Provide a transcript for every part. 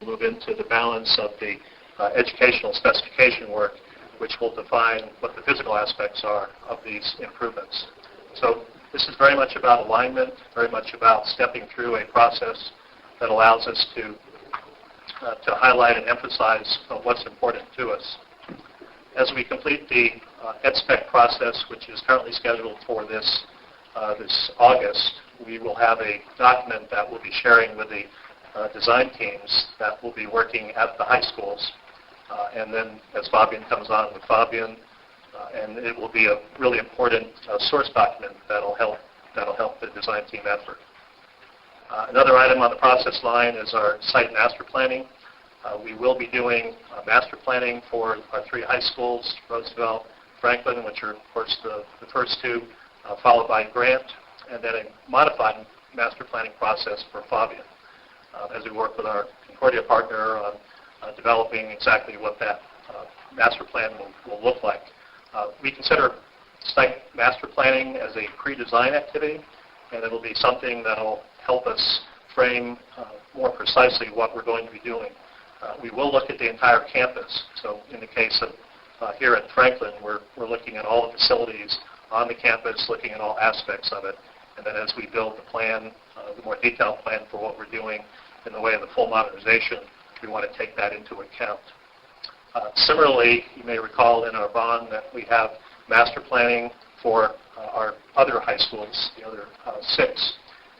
move into the balance of the educational specification work, which will define what the physical aspects are of these improvements. So this is very much about alignment, very much about stepping through a process that allows us to highlight and emphasize what's important to us. As we complete the EdSpec process, which is currently scheduled for this August, we will have a document that we'll be sharing with the design teams that will be working at the high schools. And then as Fabian comes on with Fabian, and it will be a really important source document that'll help the design team effort. Another item on the process line is our site master planning. We will be doing master planning for our 3 high schools, Roosevelt, Franklin, which are, of course, the first 2, followed by Grant, and then a modified master planning process for Fabian as we work with our Concordia partner on developing exactly what that master plan will look like. We consider site master planning as a pre-design activity, and it will be something that will help us frame more precisely what we're going to be doing. We will look at the entire campus. So in the case of here at Franklin, we're looking at all the facilities on the campus, looking at all aspects of it. And then as we build the plan, the more detailed plan for what we're doing in the way of the full modernization, we want to take that into account. Similarly, you may recall in our bond that we have master planning for our other high schools, the other 6,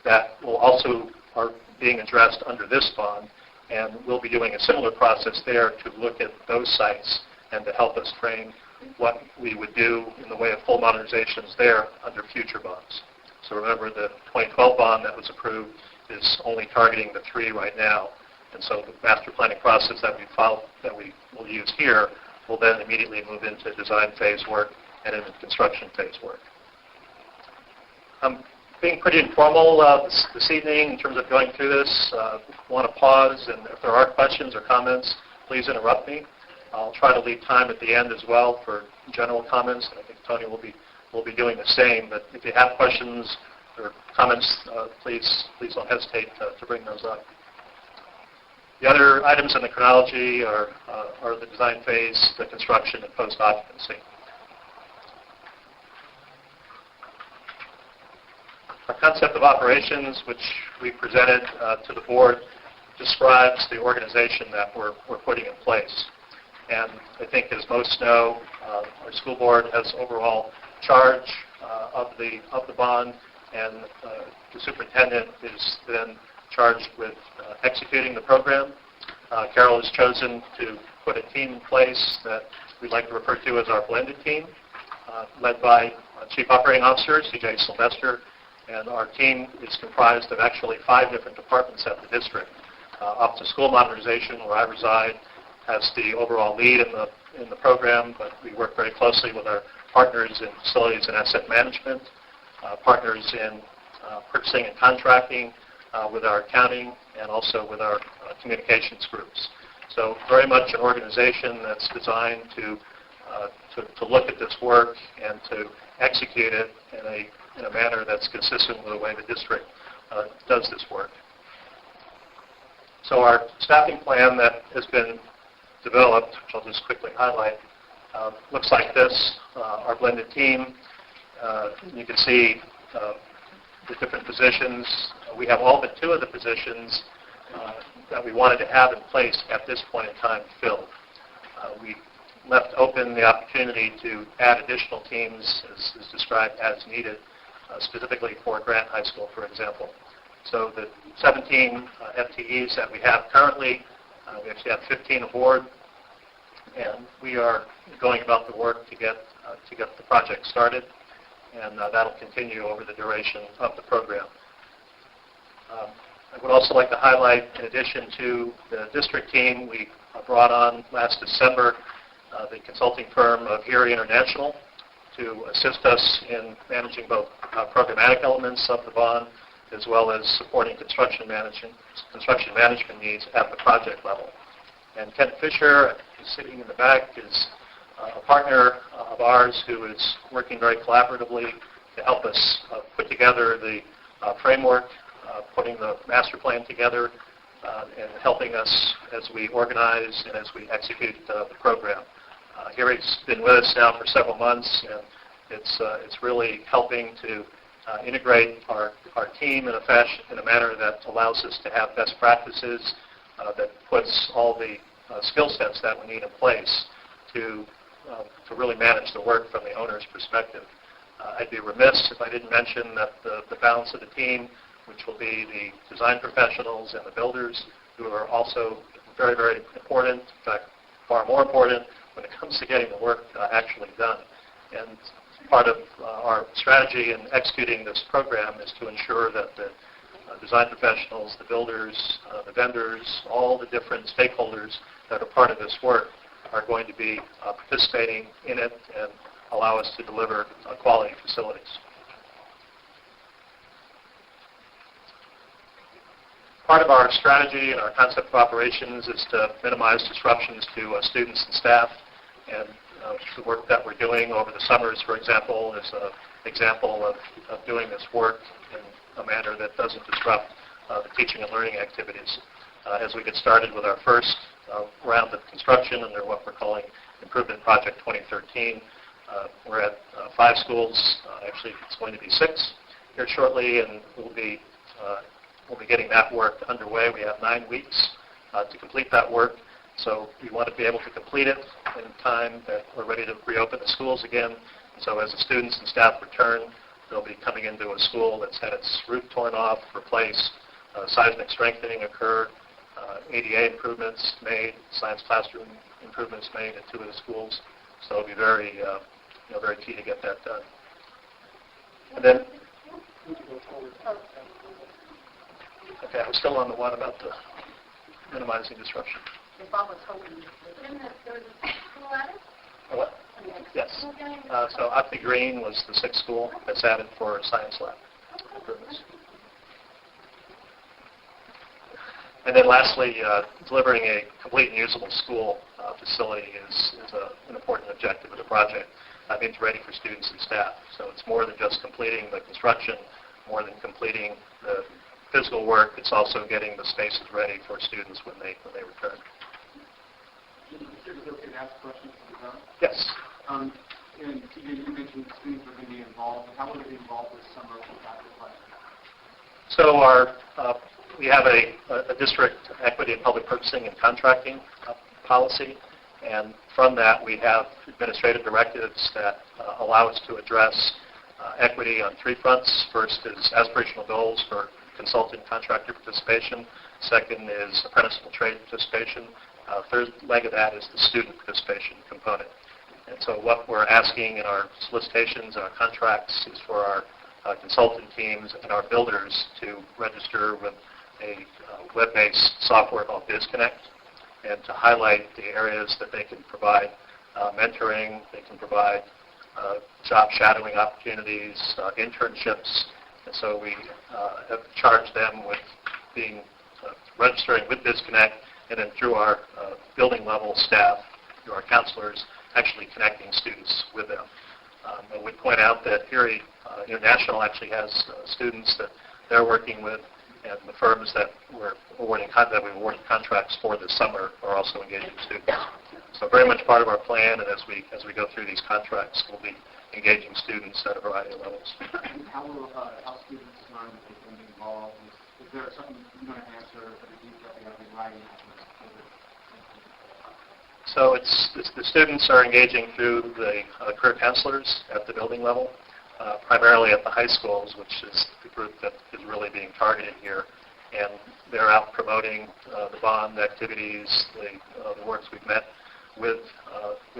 that will also are being addressed under this bond, and we'll be doing a similar process there to look at those sites and to help us frame what we would do in the way of full modernizations there under future bonds. So remember, the 2012 bond that was approved is only targeting the 3 right now. And so the master planning process that we will use here will then immediately move into design phase work and into construction phase work. I'm being pretty informal this evening in terms of going through this. I want to pause, and if there are questions or comments, please interrupt me. I'll try to leave time at the end as well for general comments. I think Tony will be doing the same. But if you have questions or comments, please don't hesitate to bring those up. The other items in the chronology are the design phase, the construction, and post-occupancy. Our concept of operations, which we presented to the board, describes the organization that we're putting in place. And I think, as most know, our school board has overall charge of the bond, and the superintendent is then charged with executing the program. Carol has chosen to put a team in place that we'd like to refer to as our blended team, led by Chief Operating Officer C.J. Sylvester, and our team is comprised of actually 5 different departments at the district. Office of School Modernization, where I reside, has the overall lead in the program, but we work very closely with our partners in facilities and asset management, partners in purchasing and contracting, with our accounting, and also with our communications groups. So very much an organization that's designed to look at this work and to execute it in a manner that's consistent with the way the district does this work. So our staffing plan that has been developed, which I'll just quickly highlight, looks like this. Our blended team, you can see the different positions. We have all but 2 of the positions that we wanted to have in place at this point in time filled. We left open the opportunity to add additional teams, as described, as needed, specifically for Grant High School, for example. So the 17 FTEs that we have currently, we actually have 15 aboard, and we are going about the work to get the project started, and that'll continue over the duration of the program. I would also like to highlight, in addition to the district team, we brought on last December the consulting firm of Erie International to assist us in managing both programmatic elements of the bond as well as supporting construction management needs at the project level. And Ken Fisher, who's sitting in the back, is a partner of ours who is working very collaboratively to help us put together the framework, putting the master plan together, and helping us as we organize and as we execute the program. Harry's been with us now for several months, and it's really helping to integrate our team in a manner that allows us to have best practices, that puts all the skill sets that we need in place to really manage the work from the owner's perspective. I'd be remiss if I didn't mention that the balance of the team, which will be the design professionals and the builders, who are also very, very important, in fact, far more important when it comes to getting the work actually done. And part of our strategy in executing this program is to ensure that the design professionals, the builders, the vendors, all the different stakeholders that are part of this work are going to be participating in it and allow us to deliver quality facilities. Part of our strategy and our concept of operations is to minimize disruptions to students and staff. And the work that we're doing over the summers, for example, is an example of doing this work in a manner that doesn't disrupt the teaching and learning activities. As we get started with our first round of construction under what we're calling Improvement Project 2013, we're at 5 schools. Actually, it's going to be 6 here shortly, and we'll be getting that work underway. We have 9 weeks to complete that work. So we want to be able to complete it in time that we're ready to reopen the schools again. So as the students and staff return, they'll be coming into a school that's had its roof torn off, replaced, seismic strengthening occurred, ADA improvements made, science classroom improvements made at 2 of the schools. So it'll be very, very key to get that done. And then, okay, I was still on the one about the minimizing disruption. What? Yes. So Ockley Green was the 6th school that's added for science lab improvements. And then lastly, delivering a complete and usable school facility is an important objective of the project. That means ready for students and staff. So it's more than just completing the construction, more than completing the physical work. It's also getting the spaces ready for students when they return. Yes. And you mentioned students are going to be involved. How will they be involved this summer with that class? So we have a district equity and public purchasing and contracting policy, and from that we have administrative directives that allow us to address equity on 3 fronts. First is aspirational goals for consultant contractor participation. Second is apprenticeable trade participation. Third leg of that is the student participation component. And so what we're asking in our solicitations and our contracts is for our consultant teams and our builders to register with a web-based software called BizConnect, and to highlight the areas that they can provide mentoring, they can provide job shadowing opportunities, internships. And so we have charged them with being registering with BizConnect, and then through our building level staff, through our counselors, actually connecting students with them. I would point out that Erie International actually has students that they're working with, and the firms that we've awarded contracts for this summer are also engaging students. So very much part of our plan, and as we go through these contracts, we'll be engaging students at a variety of levels. How will students learn that they can be involved? Is there something you're going to answer for the detail you have in writing? So the students are engaging through the career counselors at the building level, primarily at the high schools, which is the group that is really being targeted here. And they're out promoting the bond activities, the works we've met with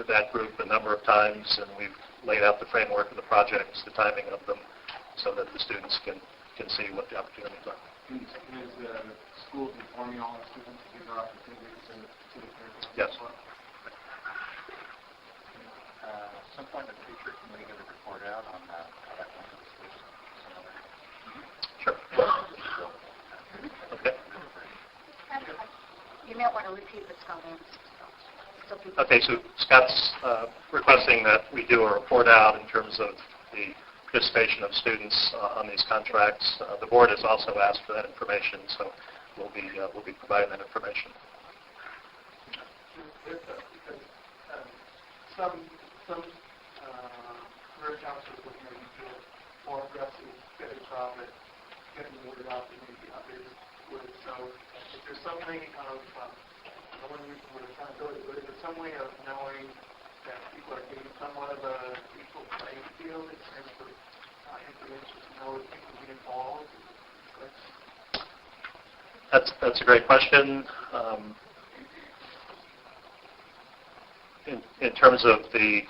that group a number of times, and we've laid out the framework of the projects, the timing of them, so that the students can see what the opportunities are. Is the school informing all the students of these opportunities to the career? Yes. Some point in the future, can we get a report out on how that went to the students? Sure. Okay. You may want to repeat what's going on. Okay, so Scott's requesting that we do a report out in terms of the participation of students on these contracts. The board has also asked for that information, so we'll be providing that information. Because some career counselors would maybe feel more aggressive, better job at getting the word out than maybe others would. So is there some way of, I wouldn't use the word accountability, but is there some way of knowing that people are getting somewhat of a equal playing field in terms of information to know if people get involved? That's a great question. In terms of the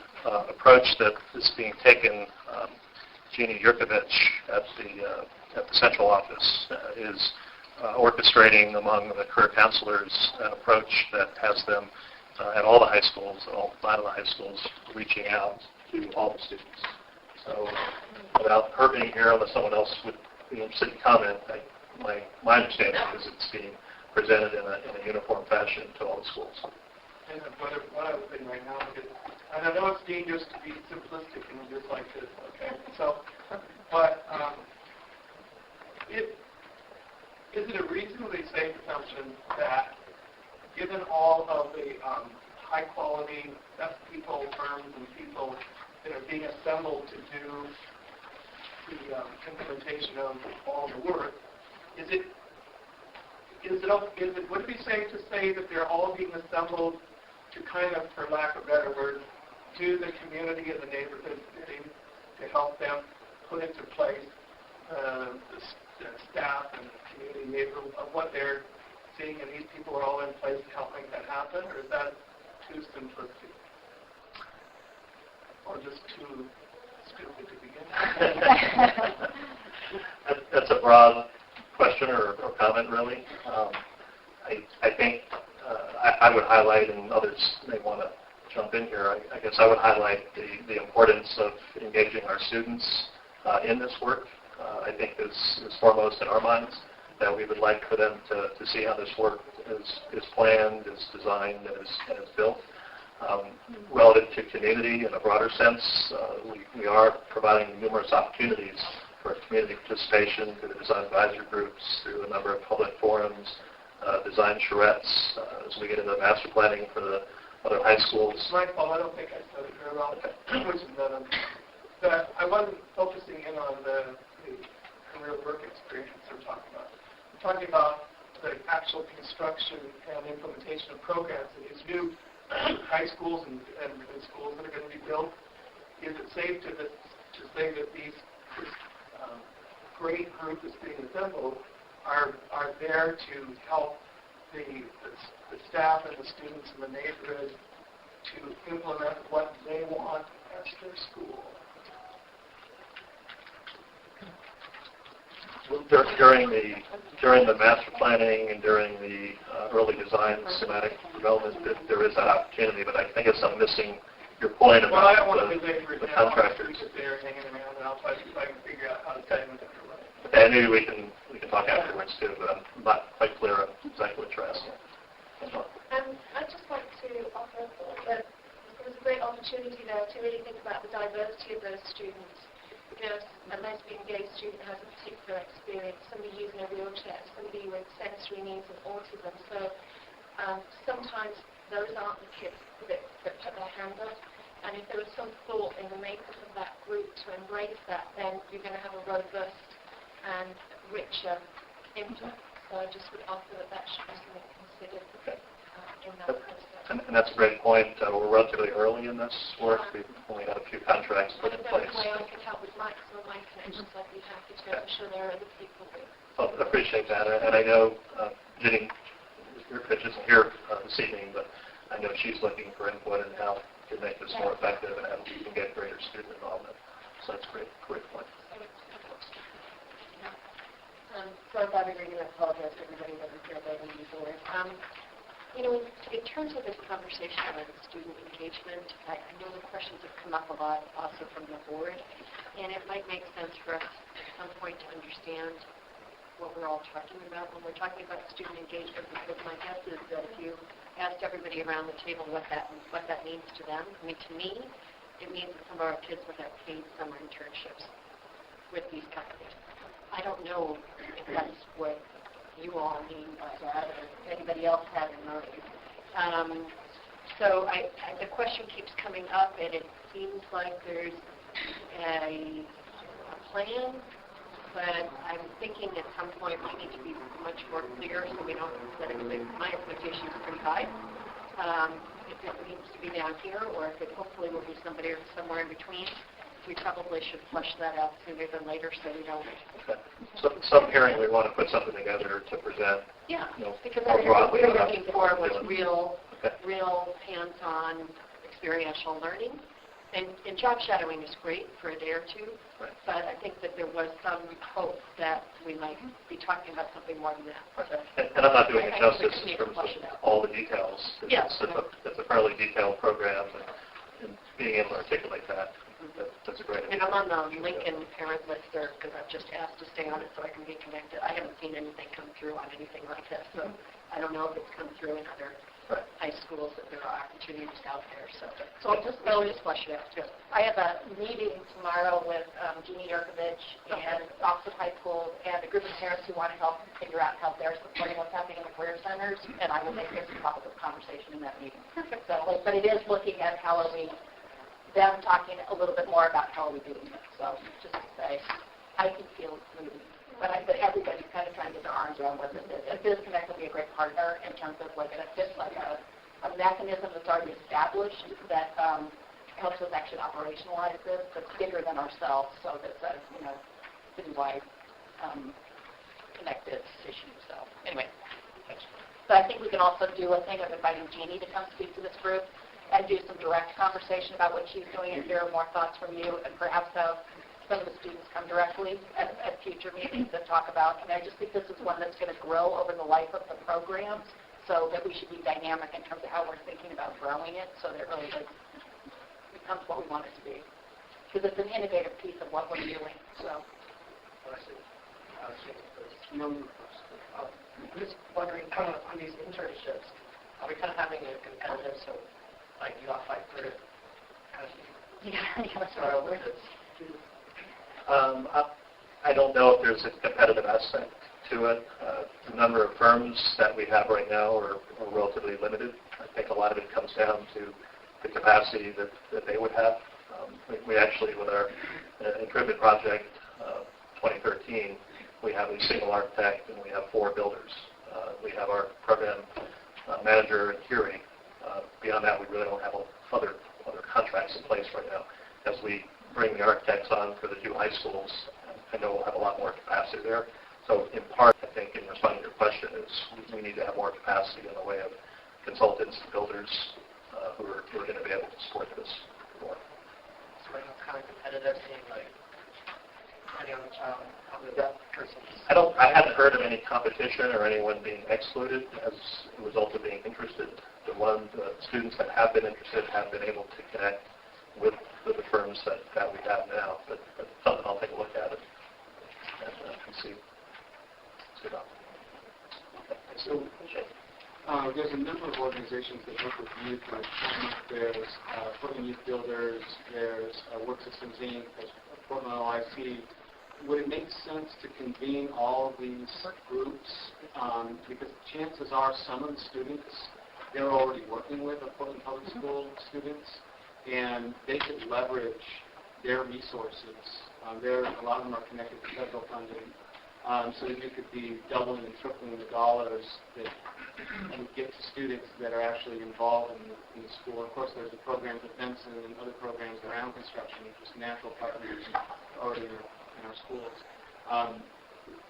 approach that is being taken, Jeannie Yurkovich at the central office is orchestrating among the career counselors an approach that has them at all the high schools, all 5 of the high schools, reaching out to all the students. So without her being here, unless someone else would be interested in comment, my understanding is it's being presented in a uniform fashion to all the schools. And what I was saying right now, and I know it's dangerous to be simplistic and just like this, okay? So, but is it a reasonably safe assumption that given all of the high-quality best people, firms, and people that are being assembled to do the implementation of all the work, would it be safe to say that they're all being assembled to kind of, for lack of a better word, do the community and the neighborhood bidding to help them put into place the staff and the community neighborhood of what they're seeing, and these people are all in place to help make that happen, or is that too simplistic? Or just too stupid to begin with? That's a broad question or comment, really. I think I would highlight, and others may want to jump in here, I guess I would highlight the importance of engaging our students in this work. I think is foremost in our minds, that we would like for them to see how this work is planned, is designed, and is built. Relative to community in a broader sense, we are providing numerous opportunities for community participation through the design advisory groups, through a number of public forums, design charrettes, as we get into master planning for the other high schools. My fault, I don't think I said it very well, which is that I wasn't focusing in on the career work experience we're talking about. I'm talking about the actual construction and implementation of programs in these new high schools and schools that are going to be built. Is it safe to say that this great group that's being assembled are there to help the staff and the students in the neighborhood to implement what they want as their school? During the master planning and during the early design schematic development, there is that opportunity, but I think I'm missing your point about I don't want to belabor it the now. contractors. They're hanging around, and I'll try to see if I can figure out how to tell them that they're right. And maybe we can talk afterwards too, but I'm not quite clear on exactly what you're asking. I'd just like to offer that there was a great opportunity there to really think about the diversity of those students. Because a lesbian gay student has a particular experience, somebody using a wheelchair, somebody with sensory needs and autism. So sometimes those aren't the kids that put their hand up. And if there was some thought in the makeup of that group to embrace that, then you're going to have a robust and richer input. So I just would offer that should be something considered in that process. And that's a great point. We're relatively early in this work. We've only had a few contracts put in place. If there was a way I could help with some of my connections, I'd be happy to. I'm sure there are other people who... I appreciate that. And I know Jenny isn't here this evening, but I know she's looking for input in how to make this more effective and how we can get greater student involvement. So that's a great point. So I'm going to apologize to everybody that was here by the board. In terms of this conversation around student engagement, I know the questions have come up a lot also from the board, and it might make sense for us at some point to understand what we're all talking about when we're talking about student engagement, because my guess is that if you asked everybody around the table what that means to them, I mean, to me, it means that some of our kids would have paid summer internships with these companies. I don't know if that's what you all mean by that, or if anybody else had in mind. So the question keeps coming up, and it seems like there's a plan, but I'm thinking at some point we need to be much more clear so we don't set my expectations pretty high. If it needs to be down here, or if it hopefully will be somewhere in between, we probably should flush that out sooner than later so we don't. Okay. So some hearing, we want to put something together to present. Yeah, because more broadly what we're about looking for was what we're doing. real hands-on experiential learning. And job shadowing is great for a day or two, right. but I think that there was some hope that we might be talking about something more than that. So and I'm not doing it justice in need terms to flush of it out. all the details. Yes. It's a fairly detailed program, and being able to articulate that's a great idea. And I'm on the Lincoln parent list there because I've just asked to stay on it so I can be connected. I haven't seen anything come through on anything like this, so I don't know if it's come through in other high schools that there are opportunities out there. So I'll just flush it out. Good. I have a meeting tomorrow with Jeannie Yurkovich and Oxford High School and a group of parents who want to help figure out how they're supporting what's happening in the career centers, and I will make this a topic of conversation in that meeting. Perfect. So, but it is looking at how are we, them talking a little bit more about how are we doing it. So just to say, I can feel it's moving. But everybody's kind of trying to get their arms around what this is. And BizConnect will be a great partner in terms of like a mechanism that's already established that helps us actually operationalize this, that's bigger than ourselves, so that's a citywide connected issue. So anyway, so I think we can also do a thing of inviting Jeannie to come speak to this group and do some direct conversation about what she's doing and hear more thoughts from you, and perhaps have some of the students come directly at future meetings and talk about. And I just think this is one that's going to grow over the life of the programs, so that we should be dynamic in terms of how we're thinking about growing it, so that it really becomes what we want it to be. Because it's an innovative piece of what we're doing. So. I'm just wondering, kind of on these internships, are we kind of having a competitive, so like you got fight for it? Yeah, start over. I don't know if there's a competitive aspect to it. The number of firms that we have right now are relatively limited. I think a lot of it comes down to the capacity that they would have. We actually, with our improvement project 2013, we have a single architect and we have 4 builders. We have our program manager and Curie. Beyond that, we really don't have other contracts in place right now. As we bring the architects on for the 2 high schools, I know we'll have a lot more capacity there. So in part, I think, in responding to your question, is we need to have more capacity in the way of consultants and builders who are going to be able to support this more. So right now it's kind of competitive, seeing like depending on the child, how the person. I haven't heard of any competition or anyone being excluded as a result of being interested. The students that have been interested have been able to connect with the firms that we have now. But something I'll take a look at it and see about. So there's a number of organizations that work with youth, like there's Portland Youth Builders, there's Work Systems Inc., there's Portland OIC. Would it make sense to convene all of these groups? Because chances are some of the students they're already working with are Portland Public School students, and they could leverage their resources. A lot of them are connected to federal funding. So that you could be doubling and tripling the dollars that you get to students that are actually involved in the school. Of course, there's the programs at Benson and other programs around construction, just natural partners already in our schools.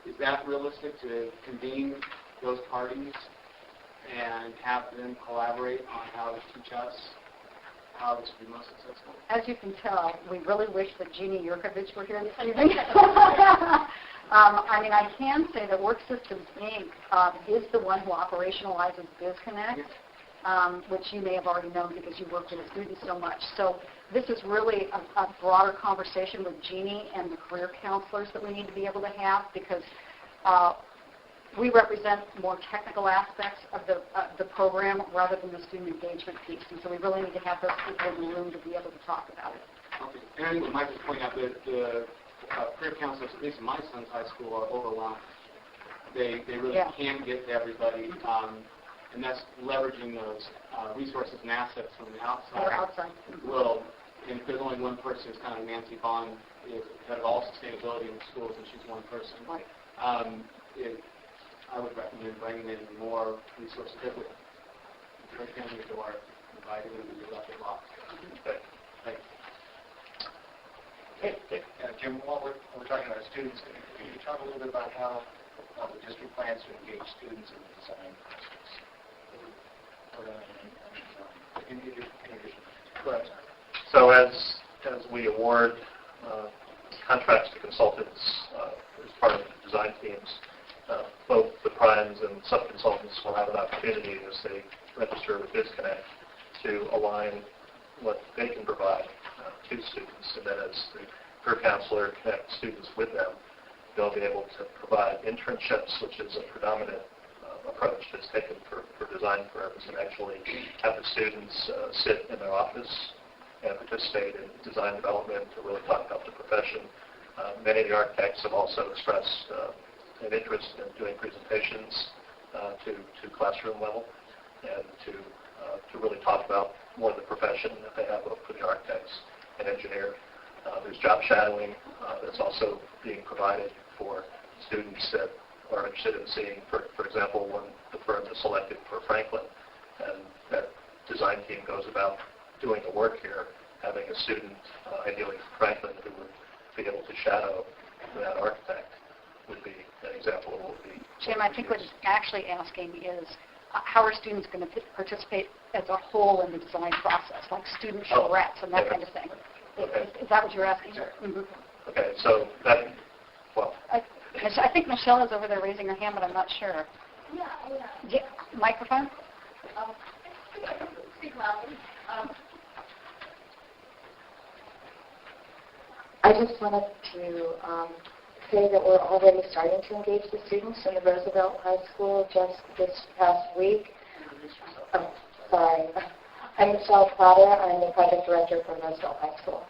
Is that realistic to convene those parties and have them collaborate on how to teach us how this would be most successful? As you can tell, we really wish that Jeannie Yurkovich were here this evening. I can say that Work Systems Inc. Is the one who operationalizes BizConnect, which you may have already known because you work with the students so much. So this is really a broader conversation with Jeannie and the career counselors that we need to be able to have, because we represent more technical aspects of the program rather than the student engagement piece. And so we really need to have those people in the room to be able to talk about it. Okay. And I might just point out that the career counselors, at least in my son's high school, are overwhelmed. they really can't get to everybody, and that's leveraging those resources and assets from the outside. Will, and if there's only one person, it's kind of Nancy Bond is head of all sustainability in schools, and she's one person. Right. I would recommend bringing in more resources. They would break down the door, inviting them to do that a lot. Jim, while we're talking about students, can you talk a little bit about how the district plans to engage students in the design process? In addition. Right. So as we award contracts to consultants as part of the design teams, both the primes and sub-consultants will have an opportunity as they register with BizConnect to align what they can provide to students. And then as the career counselor connects students with them, they'll be able to provide internships, which is a predominant approach that's taken for design firms, and actually have the students sit in their office and participate in design development to really talk about the profession. Many of the architects have also expressed an interest in doing presentations to classroom level and to really talk about more of the profession that they have both for the architects and engineers. There's job shadowing that's also being provided for students that are interested in seeing, for example, when the firm is selected for Franklin, and that design team goes about doing the work here, having a student, ideally from Franklin, who would be able to shadow that architect would be an example of what would be. Jim, I think what he's actually asking is, how are students going to participate as a whole in the design process, like student reps and that kind of thing? Okay. Is that what you're asking? Mm-hmm. Okay, so that, well. I think Michelle is over there raising her hand, but I'm not sure. Yeah. Microphone? Speak loudly. I just wanted to say that we're already starting to engage the students in the Roosevelt High School just this past week. Sorry. I'm Michelle Potter. I'm the project director for Roosevelt High School.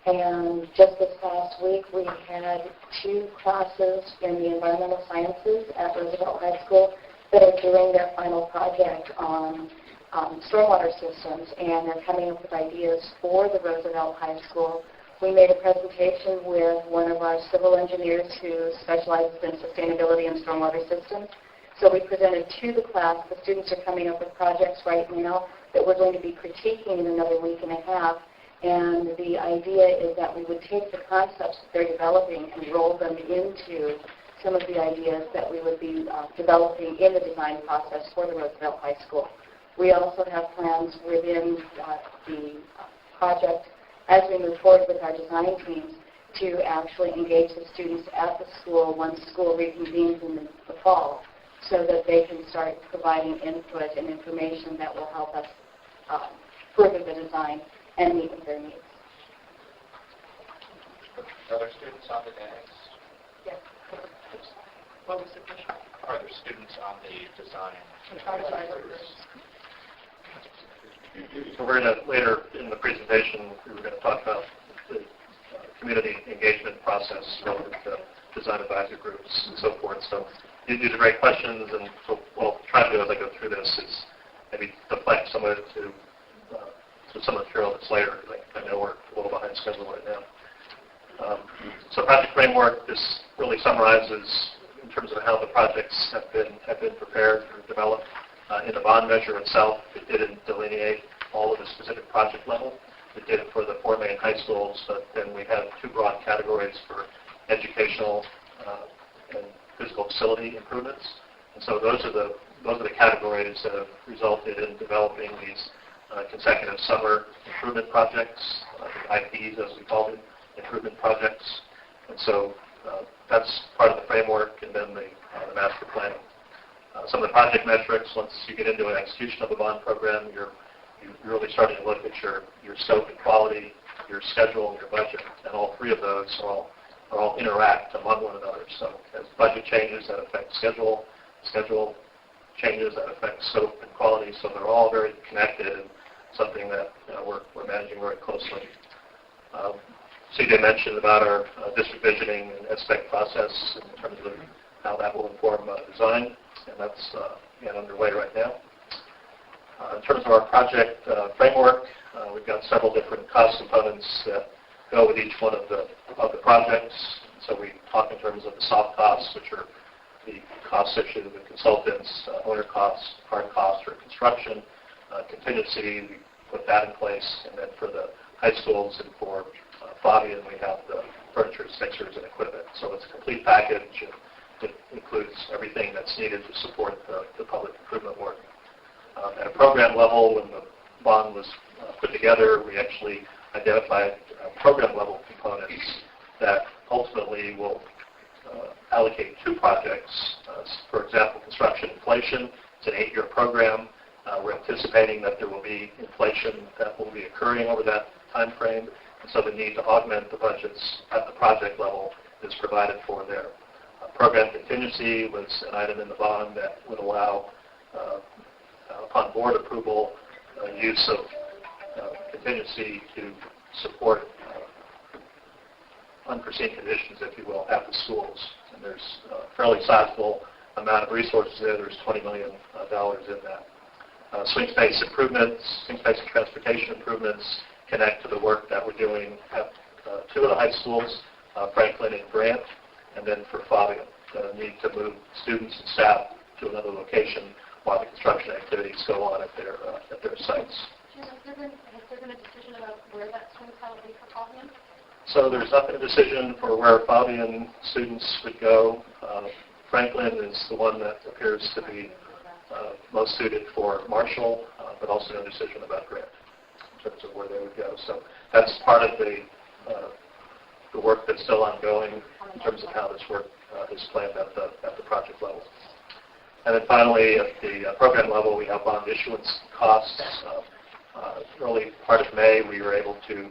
And just this past week, we had 2 classes in the environmental sciences at Roosevelt High School that are doing their final project on stormwater systems, and they're coming up with ideas for the Roosevelt High School. We made a presentation with one of our civil engineers who specializes in sustainability and stormwater systems. So we presented to the class. The students are coming up with projects right now that we're going to be critiquing in another week and a half. And the idea is that we would take the concepts that they're developing and roll them into some of the ideas that we would be developing in the design process for the Roosevelt High School. We also have plans within the project as we move forward with our design teams to actually engage the students at the school once school reconvenes in the fall, so that they can start providing input and information that will help us further the design and meet with their needs. Are there students on the dais? Yes. What was the question? Are there students on the design? So we're going to, later in the presentation, we were going to talk about the community engagement process relative to design advisor groups and so forth. So these are great questions, and so what I'll try to do as I go through this is maybe deflect some of it to some of the material that's later. I know we're a little behind schedule right now. So project framework, this really summarizes in terms of how the projects have been prepared or developed. In the bond measure itself, it didn't delineate all of the specific project level. It did it for the 4 main high schools, but then we have 2 broad categories for educational and physical facility improvements. And so those are the categories that have resulted in developing these consecutive summer improvement projects, IPs as we call them, improvement projects. And so that's part of the framework, and then the master planning. Some of the project metrics, once you get into an execution of a bond program, you're really starting to look at your scope and quality, your schedule, and your budget. And all 3 of those all interact among one another. So as budget changes, that affect schedule changes, that affect scope and quality. So they're all very connected, and something that we're managing very closely. CJ mentioned about our district visioning and SPEC process in terms of how that will inform design, and that's again underway right now. In terms of our project framework, we've got several different cost components that go with each one of the projects. So we talk in terms of the soft costs, which are the costs associated with consultants, owner costs, hard costs for construction, contingency, we put that in place, and then for the high schools and for Fabian, we have the furniture, fixtures, and equipment. So it's a complete package. It includes everything that's needed to support the public improvement work. At a program level, when the bond was put together, we actually identified program-level components that ultimately will allocate 2 projects. For example, construction inflation. It's an 8-year program. We're anticipating that there will be inflation that will be occurring over that time frame, and so the need to augment the budgets at the project level is provided for there. Program contingency was an item in the bond that would allow, upon board approval, use of contingency to support unforeseen conditions, if you will, at the schools. And there's a fairly sizable amount of resources there. There's $20 million in that. Swing space improvements, swing space and transportation improvements connect to the work that we're doing at 2 of the high schools, Franklin and Grant, and then for Fabian, the need to move students and staff to another location while the construction activities go on at their sites. Jim, has there been a decision about where that swing set will be for Fabian? So there's not been a decision for where Fabian students would go. Franklin is the one that appears to be most suited for Marshall, but also no decision about Grant in terms of where they would go. So that's part of the work that's still ongoing in terms of how this work is planned at the project level. And then finally, at the program level, we have bond issuance costs. Early part of May, we were able to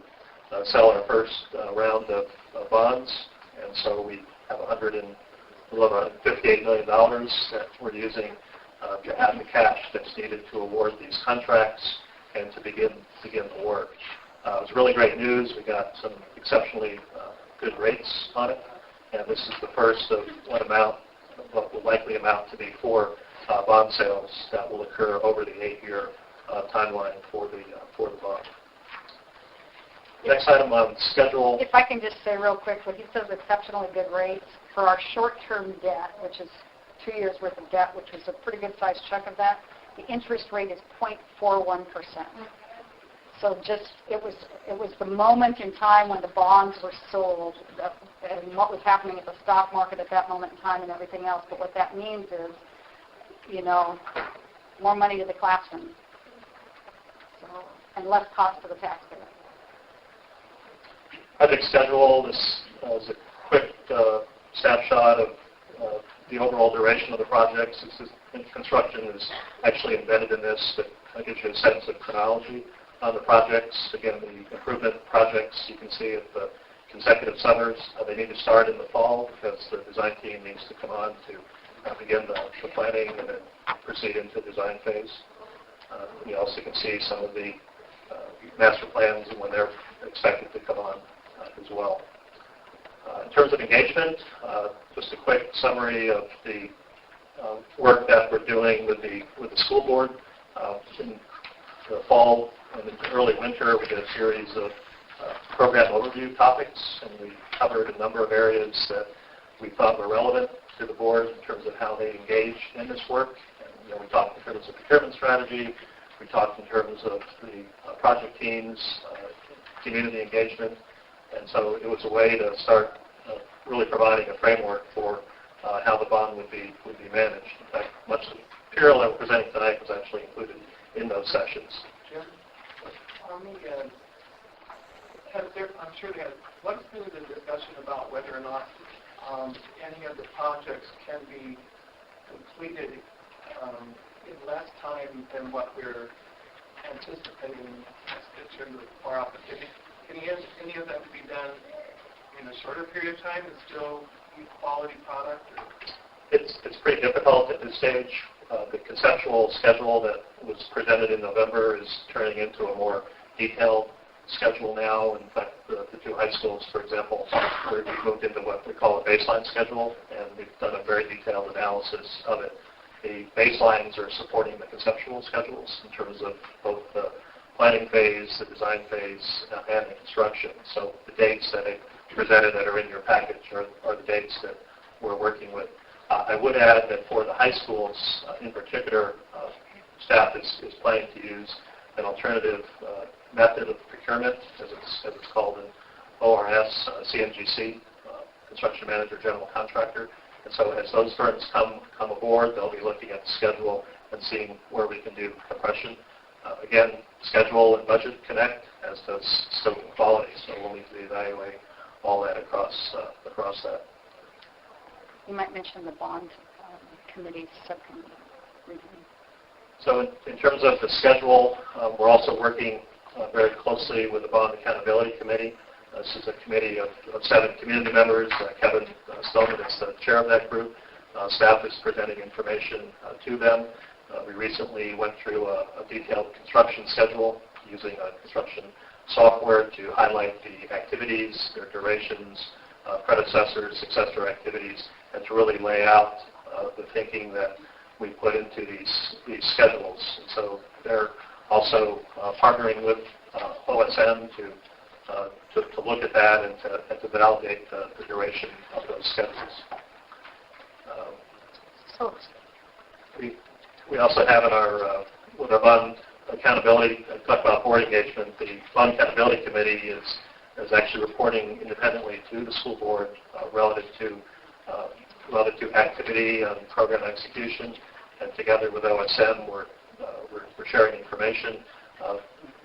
sell our first round of bonds, and so we have $158 million that we're using to have the cash that's needed to award these contracts and to begin the work. It was really great news. We got some exceptionally good rates on it, and this is the first of what will likely amount to be 4 bond sales that will occur over the 8-year timeline for the bond. Next item on schedule. If I can just say real quick, when he says exceptionally good rates, for our short-term debt, which is 2 years worth of debt, which was a pretty good-sized chunk of that, the interest rate is 0.41%. So it was the moment in time when the bonds were sold and what was happening at the stock market at that moment in time and everything else. But what that means is, more money to the classroom, and less cost to the taxpayer. Project schedule. This is a quick snapshot of the overall duration of the projects. Construction is actually embedded in this, that gives you a sense of chronology on the projects. Again, the improvement projects you can see at the consecutive summers. They need to start in the fall because the design team needs to come on to begin the planning and then proceed into the design phase. You also can see some of the master plans and when they're expected to come on as well. In terms of engagement, just a quick summary of the work that we're doing with the school board. In the fall and in the early winter, we did a series of program overview topics, and we covered a number of areas that we thought were relevant to the board in terms of how they engage in this work. And, we talked in terms of procurement strategy. We talked in terms of the project teams, community engagement, and so it was a way to start really providing a framework for how the bond would be managed. In fact, much of the material that we're presenting tonight was actually included in those sessions. Jim, I'm sure they have. What's been the discussion about whether or not any of the projects can be completed in less time than what we're anticipating in terms of far out? Can any of them be done in a shorter period of time and still be quality product? It's pretty difficult at this stage. The conceptual schedule that was presented in November is turning into a more detailed schedule now. In fact, the two high schools, for example, we've moved into what we call a baseline schedule, and we've done a very detailed analysis of it. The baselines are supporting the conceptual schedules in terms of both the planning phase, the design phase, and the construction. So the dates that I presented that are in your package are the dates that we're working with. I would add that for the high schools, in particular, staff is planning to use an alternative method of procurement, as it's called in ORS, CMGC, Construction Manager General Contractor. And so as those firms come aboard, they'll be looking at the schedule and seeing where we can do compression. Again, schedule and budget connect, as does scope and quality, so we'll need to evaluate all that across that. You might mention the bond committee subcommittee review. So in terms of the schedule, we're also working very closely with the Bond Accountability Committee. This is a committee of 7 community members. Kevin Stillman is the chair of that group. Staff is presenting information to them. We recently went through a detailed construction schedule using construction software to highlight the activities, their durations, predecessors, successor activities, and to really lay out the thinking that we put into these schedules. And so they're also partnering with OSM to look at that and to validate the duration of those schedules. We also have in our with our Bond Accountability, I talked about board engagement. The Bond Accountability Committee is actually reporting independently to the school board relative to activity and program execution. And together with OSM, we're sharing information.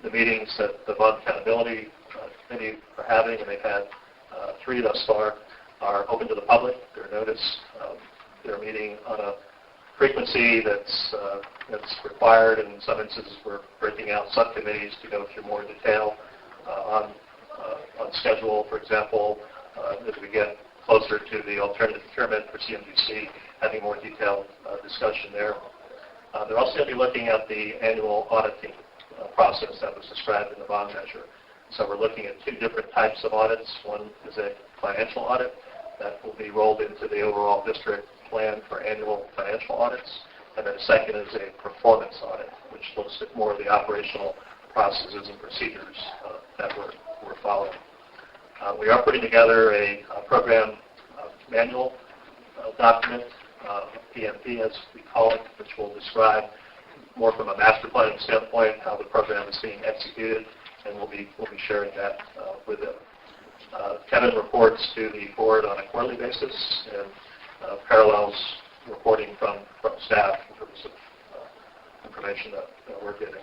The meetings that the Bond Accountability Committee are having, and they've had 3 thus far, are open to the public. They're noticed. They're meeting on a frequency that's required. In some instances, we're breaking out subcommittees to go through more detail on schedule, for example, as we get closer to the alternative procurement for CMGC, having more detailed discussion there. They're also going to be looking at the annual auditing process that was described in the bond measure. So we're looking at 2 different types of audits. One is a financial audit that will be rolled into the overall district plan for annual financial audits. And then a second is a performance audit, which looks at more of the operational processes and procedures that we're following. We are putting together a program manual document, PMP as we call it, which will describe more from a master planning standpoint how the program is being executed, and we'll be sharing that with them. Kevin reports to the board on a quarterly basis and parallels reporting from staff in terms of information that we're getting.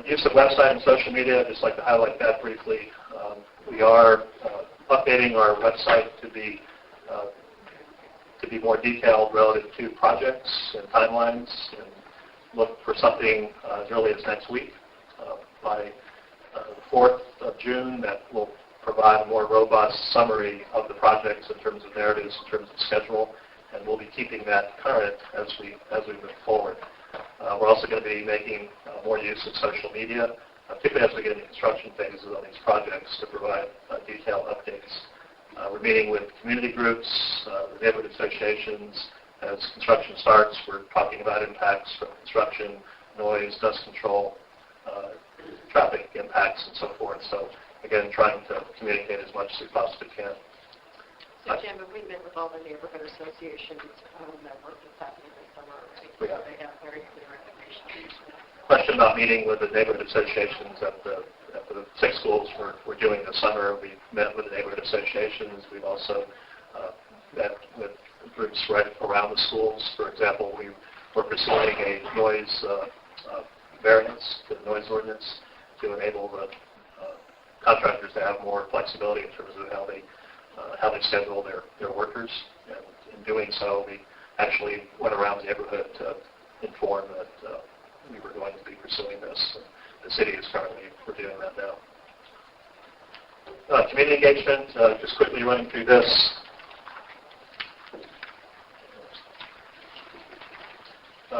Use of website and social media, I'd just like to highlight that briefly. We are updating our website to be more detailed relative to projects and timelines, and look for something as early as next week. By the 4th of June, that will provide a more robust summary of the projects in terms of narratives, in terms of schedule, and we'll be keeping that current as we move forward. We're also going to be making more use of social media, particularly as we get into construction phases on these projects, to provide detailed updates. We're meeting with community groups, the neighborhood associations. As construction starts, we're talking about impacts from construction, noise, dust control, traffic impacts, and so forth. So again, trying to communicate as much as we possibly can. So Jim, have we met with all the neighborhood associations that work with happening this summer, right? We have. They have very clear information. Question about meeting with the neighborhood associations at the 6 schools we're doing this summer. We've met with the neighborhood associations. We've also met with groups right around the schools. For example, we're pursuing a noise variance to the noise ordinance to enable the contractors to have more flexibility in terms of how they schedule their workers. And in doing so, we actually went around the neighborhood to inform that we were going to be pursuing this. The city is currently reviewing that now. Community engagement, just quickly running through this.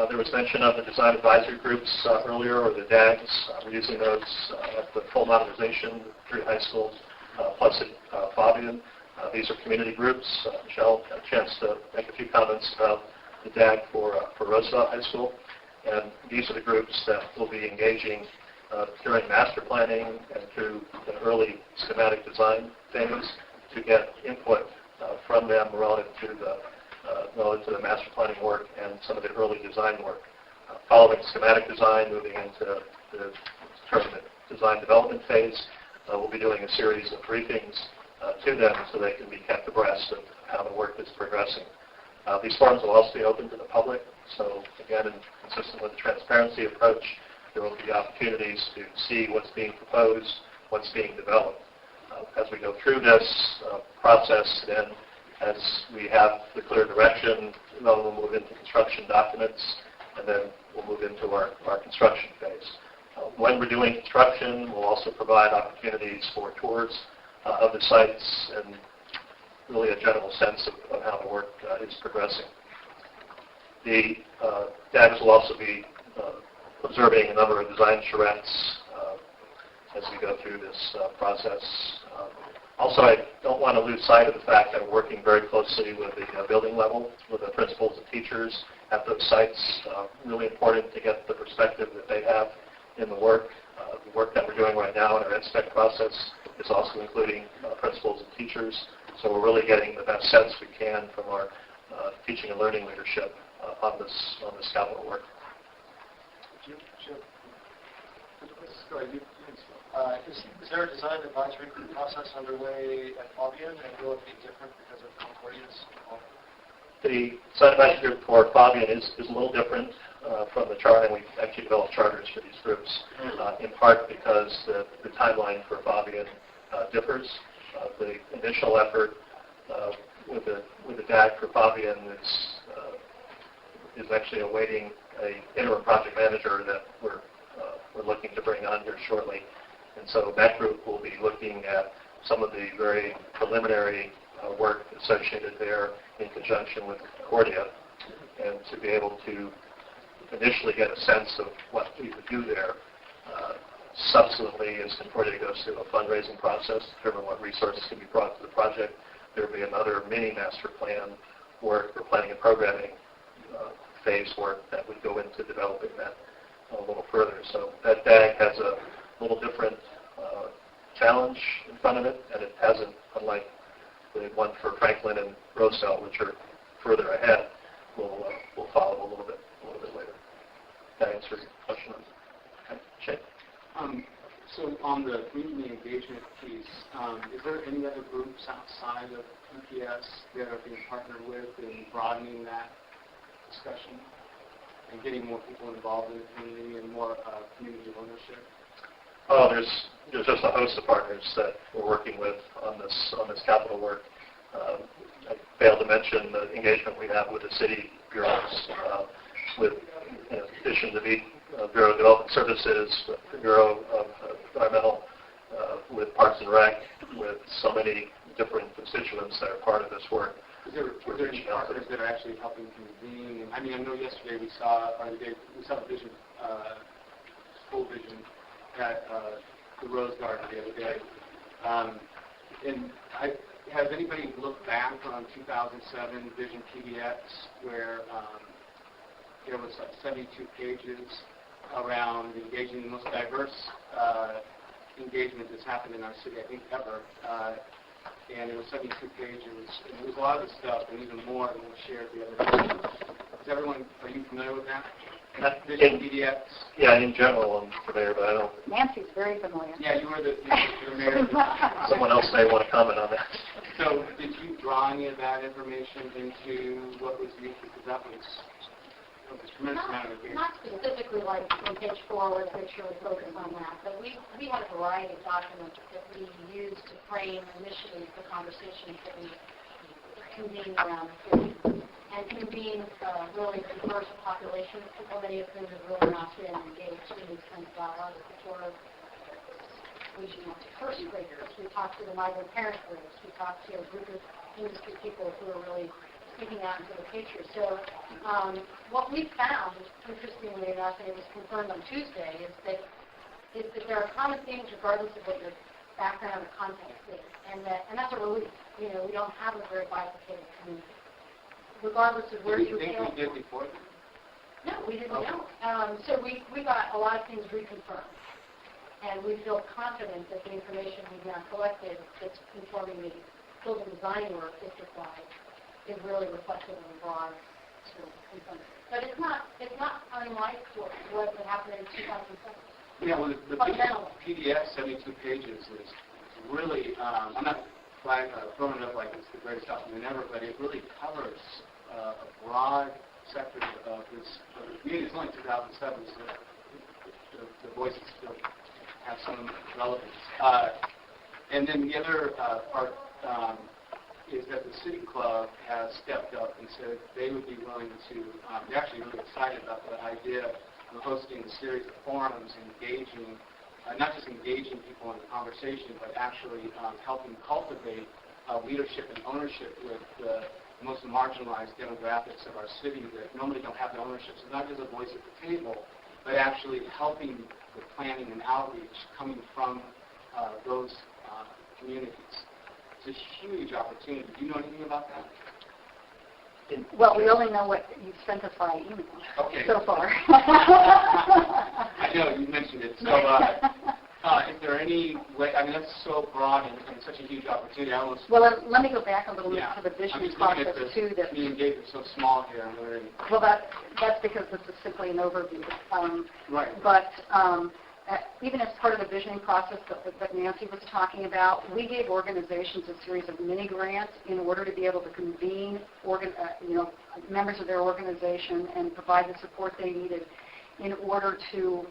There was mention of the design advisory groups earlier, or the DAGs. We're using those at the full modernization, 3 high schools, plus at Fabian. These are community groups. Michelle had a chance to make a few comments about the DAG for Roosevelt High School. And these are the groups that will be engaging during master planning and through the early schematic design phase to get input from them relative to the master planning work and some of the early design work. Following schematic design, moving into the design development phase, we'll be doing a series of briefings to them so they can be kept abreast of how the work is progressing. These forums will also be open to the public, so again, consistent with the transparency approach, there will be opportunities to see what's being proposed, what's being developed. As we go through this process, then as we have the clear direction, then we'll move into construction documents, and then we'll move into our construction phase. When we're doing construction, we'll also provide opportunities for tours of the sites and really a general sense of how the work is progressing. The DAGs will also be observing a number of design charrettes as we go through this process. Also, I don't want to lose sight of the fact that we're working very closely with the building level, with the principals and teachers at those sites. Really important to get the perspective that they have in the work. The work that we're doing right now in our inspect process is also including principals and teachers. So we're really getting the best sense we can from our teaching and learning leadership on this capital work. Is there a design advisory process underway at Fabian, and will it be different because of Concordia's? The design advisory group for Fabian is a little different from the charter, and we've actually developed charters for these groups, in part because the timeline for Fabian differs. The initial effort with the DAG for Fabian is actually awaiting an interim project manager that we're looking to bring on here shortly. And so that group will be looking at some of the very preliminary work associated there in conjunction with Concordia, and to be able to initially get a sense of what we would do there. Subsequently, as Concordia goes through a fundraising process to determine what resources can be brought to the project, there will be another mini master plan work for planning and programming phase work that would go into developing that a little further. So that DAG has a little different challenge in front of it, and it hasn't, unlike the one for Franklin and Roosevelt, which are further ahead, will follow a little bit later. That answers your question. Okay. Shane? So on the community engagement piece, is there any other groups outside of PPS that are being partnered with in broadening that discussion and getting more people involved in the community and more community ownership? Oh, there's just a host of partners that we're working with on this capital work. I failed to mention the engagement we have with the city bureaus, with in addition to the Bureau of Development Services, with the Bureau of Environmental, with Parks and Rec, with so many different constituents that are part of this work. Is there any partners that are actually helping convene? I mean, I know yesterday we saw the vision, school vision at the Rose Garden the other day. Has anybody looked back on 2007 Vision PDX where there was like 72 pages around engaging the most diverse engagement that's happened in our city, I think, ever. And it was 72 pages. And it was a lot of the stuff and even more than we shared the other day. Are you familiar with that? Vision PDX? Yeah, in general I'm familiar, but I don't... Nancy's very familiar. Yeah, you were the mayor. Someone else may want to comment on that. So did you draw any of that information into what was used? Because that was a tremendous amount of information. Not specifically like on page 4, let's make sure we focus on that, but we had a variety of documents that we used to frame initially the conversations that we convened around the city. And convene really diverse population of people, many of whom have really not been engaged in these kinds of dialogues before. Reaching out to first graders, we talked to the migrant parent groups, we talked to a group of industry people who are really speaking out into the future. So what we found, interestingly enough, and it was confirmed on Tuesday, is that there are common themes regardless of what your background or context is, and that's a relief. You know, we don't have a very bifurcated community, regardless of where you hail from. Did we did before? No, we didn't know. So we got a lot of things reconfirmed, and we feel confident that the information we've now collected that's informing the building design work district-wide is really reflective of a broad sort of consensus. But it's not unlike what happened in 2007. Yeah, well, the PPS, 72 pages, is really, I'm not throwing it up like it's the greatest document ever, but it really covers a broad sector of this community. It's only 2007, so the voices still have some relevance. And then the other part is that the City Club has stepped up and said they would be willing to, they're actually really excited about the idea of hosting a series of forums, engaging, not just engaging people in the conversation, but actually helping cultivate leadership and ownership with the most marginalized demographics of our city that normally don't have the ownership. So not just a voice at the table, but actually helping the planning and outreach coming from those communities. It's a huge opportunity. Do you know anything about that? Well, we only know what you've sent us by email so far. I know, you mentioned it. So is there any way, I mean, that's so broad and such a huge opportunity. Well, let me go back a little bit to the visioning process, too. The engagement is so small here. Well, that's because this is simply an overview. Right. But even as part of the visioning process that Nancy was talking about, we gave organizations a series of mini-grants in order to be able to convene members of their organization and provide the support they needed in order to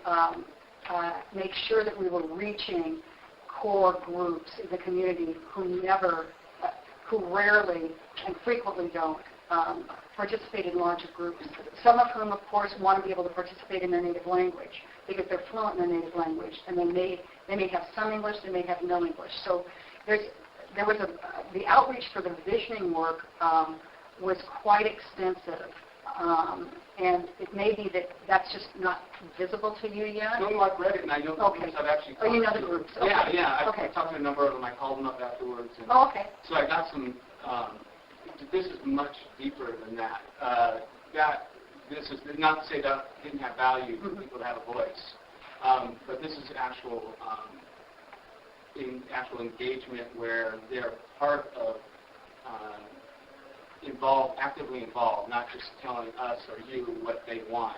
make sure that we were reaching core groups in the community who rarely and frequently don't participate in larger groups. Some of whom, of course, want to be able to participate in their native language because they're fluent in their native language, and they may have some English, they may have no English. So there was the outreach for the visioning work was quite extensive. And it may be that that's just not visible to you yet. No, I've read it, and I know the groups I've actually talked to. Oh, you know the groups. Okay. Yeah. I've talked to a number of them. I called them up afterwards. And okay. So I got some, this is much deeper than that. This is not to say that didn't have value for people to have a voice, but this is actual engagement where they're part of actively involved, not just telling us or you what they want,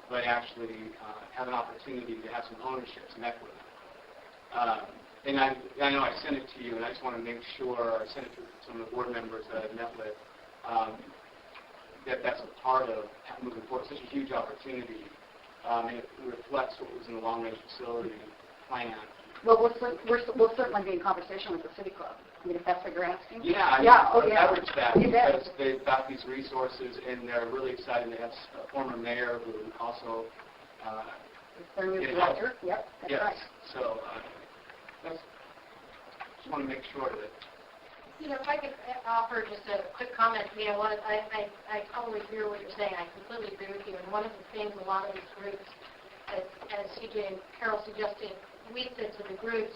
but actually have an opportunity to have some ownership, some equity. And I know I sent it to you, and I just want to make sure, I sent it to some of the board members that I've met with, that's a part of moving forward. It's such a huge opportunity, and it reflects what was in the long-range facility plan. Well, we'll certainly be in conversation with the City Club. I mean, if that's what you're asking. Yeah, leverage that because they've got these resources, and they're really excited. They have a former mayor who also their new director. Yep, that's right. So just want to make sure that. You know, if I could offer just a quick comment. You know, I totally hear what you're saying. I completely agree with you. And one of the things a lot of these groups, as CJ and Carol suggested, we said to the groups,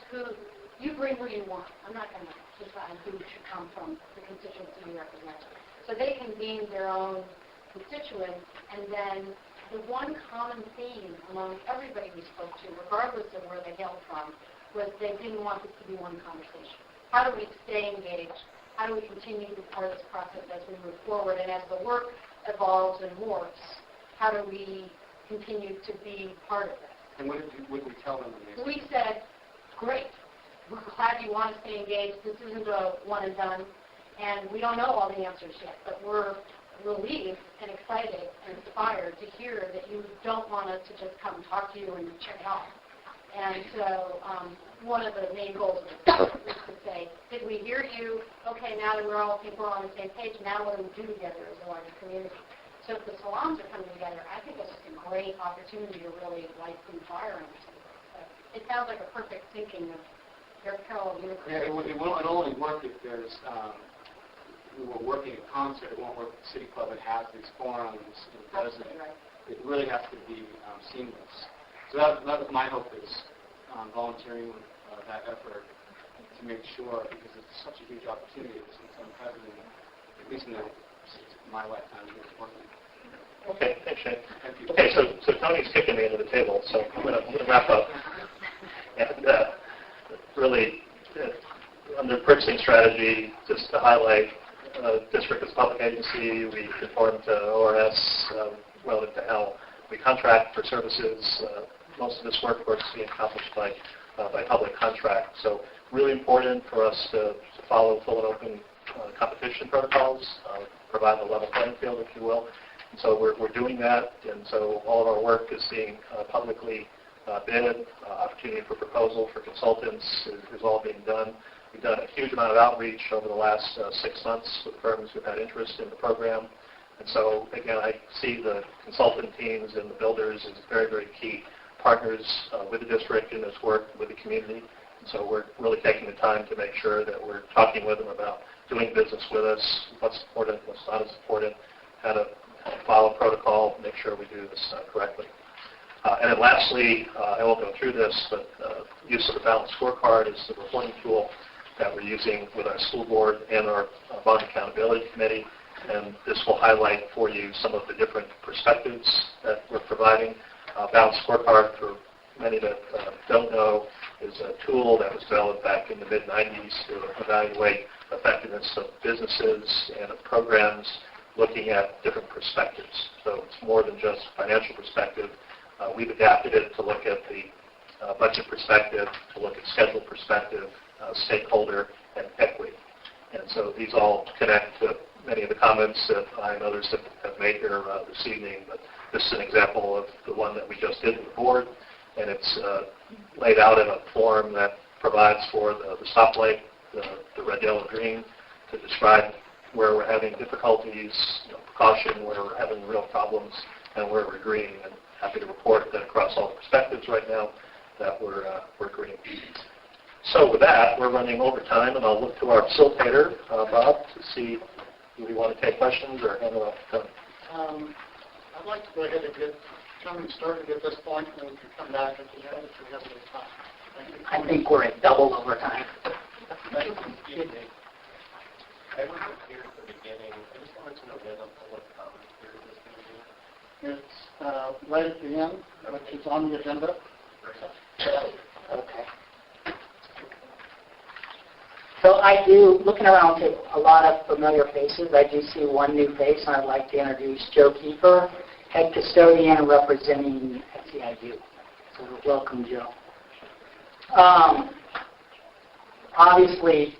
you bring who you want. I'm not going to decide who should come from the constituency you represent. So they convened their own constituents, and then the one common theme among everybody we spoke to, regardless of where they hailed from, was they didn't want this to be one conversation. How do we stay engaged? How do we continue to be part of this process as we move forward? And as the work evolves and morphs, how do we continue to be part of this? And what did we tell them? We said, great. We're glad you want to stay engaged. This isn't a one and done. And we don't know all the answers yet, but we're relieved and excited and inspired to hear that you don't want us to just come and talk to you and check it out. And so one of the main goals is to say, did we hear you? Okay, now that we're all people on the same page, now what do we do together as a larger community? So if the salons are coming together, I think it's just a great opportunity to really light some fire under something. So it sounds like a perfect thinking of your parallel universe. Yeah, it will only work if there's we were working in concert. It won't work with the City Club. It has these forums. It doesn't. It really has to be seamless. So that was my hope is volunteering that effort to make sure, because it's such a huge opportunity since I'm president, at least in my lifetime, it's working. Okay, thanks, Shane. Thank you. Okay, so Tony's kicking me into the table, so I'm going to wrap up. And really, under purchasing strategy, just to highlight, district is a public agency. We conform to ORS relative to how we contract for services. Most of this work, of course, is being accomplished by public contract. So really important for us to follow full and open competition protocols, provide a level playing field, if you will. And so we're doing that, and so all of our work is being publicly bid. Opportunity for proposal for consultants is all being done. We've done a huge amount of outreach over the last 6 months with firms who've had interest in the program. And so, again, I see the consultant teams and the builders as very, very key partners with the district in this work with the community. And so we're really taking the time to make sure that we're talking with them about doing business with us, what's important, what's not as important, how to follow protocol, make sure we do this correctly. And then lastly, I won't go through this, but use of the balanced scorecard is the reporting tool that we're using with our school board and our bond accountability committee. And this will highlight for you some of the different perspectives that we're providing. Balanced scorecard, for many that don't know, is a tool that was developed back in the mid-90s to evaluate effectiveness of businesses and of programs looking at different perspectives. So it's more than just financial perspective. We've adapted it to look at the budget perspective, to look at schedule perspective, stakeholder, and equity. And so these all connect to many of the comments that I and others have made here this evening. But this is an example of the one that we just did with the board, and it's laid out in a form that provides for the stoplight, the red, yellow, green, to describe where we're having difficulties, precaution, where we're having real problems, and where we're green. And happy to report that across all the perspectives right now that we're green. So with that, we're running over time, and I'll look to our facilitator, Bob, to see if we want to take questions or hand it off to Tony. I'd like to go ahead and get Tony started at this point, and then we can come back at the end if we have any time. Thank you. I think we're at double overtime. Thank you. I wasn't here at the beginning. I just wanted to know when the public comment period is going to be. It's right at the end, which is on the agenda. Okay. So I do, looking around to a lot of familiar faces, I do see one new face, and I'd like to introduce Joe Kiefer, head custodian representing SEIU. So welcome, Joe. Obviously,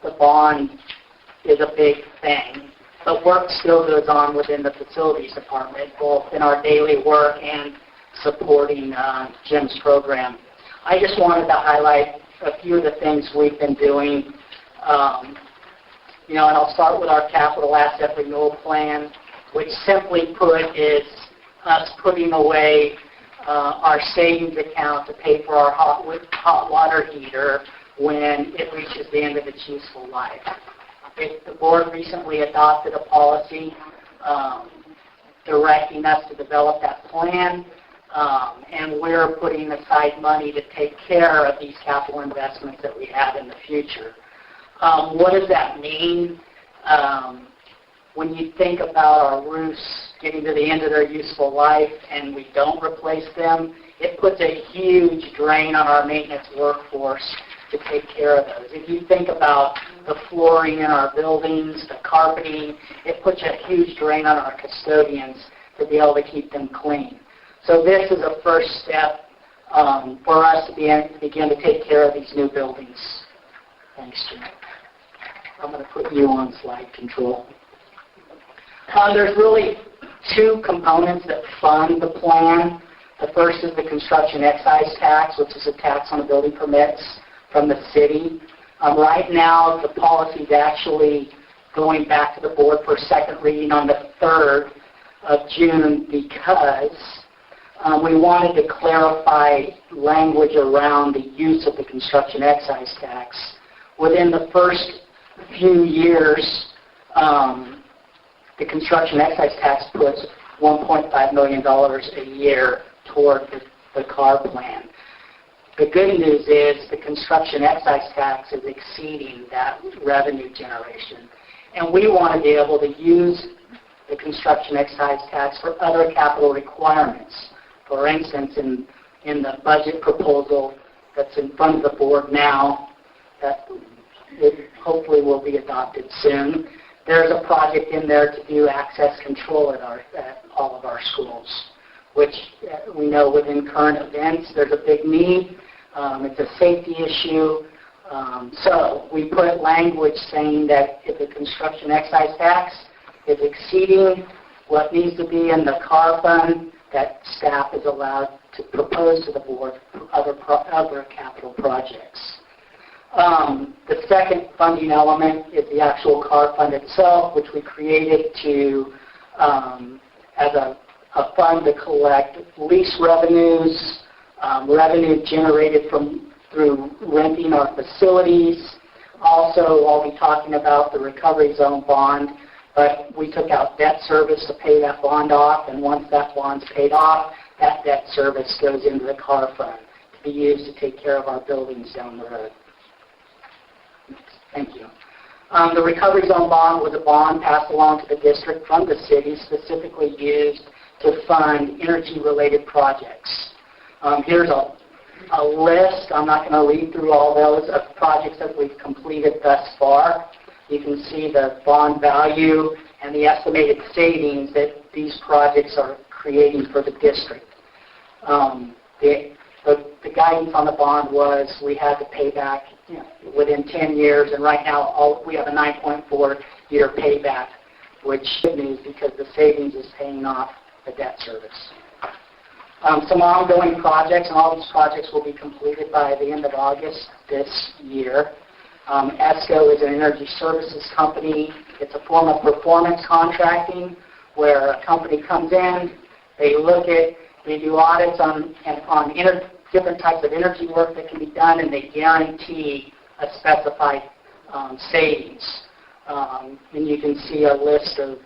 the bond is a big thing, but work still goes on within the facilities department, both in our daily work and supporting Jim's program. I just wanted to highlight a few of the things we've been doing. And I'll start with our capital asset renewal plan, which simply put is us putting away our savings account to pay for our hot water heater when it reaches the end of its useful life. The board recently adopted a policy directing us to develop that plan, and we're putting aside money to take care of these capital investments that we have in the future. What does that mean? When you think about our roofs getting to the end of their useful life and we don't replace them, it puts a huge drain on our maintenance workforce to take care of those. If you think about the flooring in our buildings, the carpeting, it puts a huge drain on our custodians to be able to keep them clean. So this is a first step for us to begin to take care of these new buildings. Thanks, Jim. I'm going to put you on slide control. There's really two components that fund the plan. The first is the construction excise tax, which is a tax on the building permits from the city. Right now, the policy is actually going back to the board for a second reading on the 3rd of June because we wanted to clarify language around the use of the construction excise tax. Within the first few years the construction excise tax puts $1.5 million a year toward the CAR plan. The good news is the construction excise tax is exceeding that revenue generation. And we want to be able to use the construction excise tax for other capital requirements. For instance, in the budget proposal that's in front of the board now, that it hopefully will be adopted soon, there's a project in there to do access control at all of our schools, which we know within current events there's a big need. It's a safety issue. So we put language saying that if the construction excise tax is exceeding what needs to be in the CAR fund, that staff is allowed to propose to the board other capital projects. The second funding element is the actual CAR fund itself, which we created to as a fund to collect lease revenues, revenue generated through renting our facilities. Also, I'll be talking about the recovery zone bond, but we took out debt service to pay that bond off, and once that bond's paid off, that debt service goes into the CAR fund to be used to take care of our buildings down the road. Thank you. The recovery zone bond was a bond passed along to the district from the city, specifically used to fund energy-related projects. Here's a list. I'm not going to read through all those of projects that we've completed thus far. You can see the bond value and the estimated savings that these projects are creating for the district. The guidance on the bond was we had to pay back within 10 years, and right now we have a 9.4-year payback, which is good news because the savings is paying off the debt service. Some ongoing projects, and all these projects will be completed by the end of August this year. ESCO is an energy services company. It's a form of performance contracting where a company comes in, they do audits on different types of energy work that can be done, and they guarantee a specified savings. And you can see a list of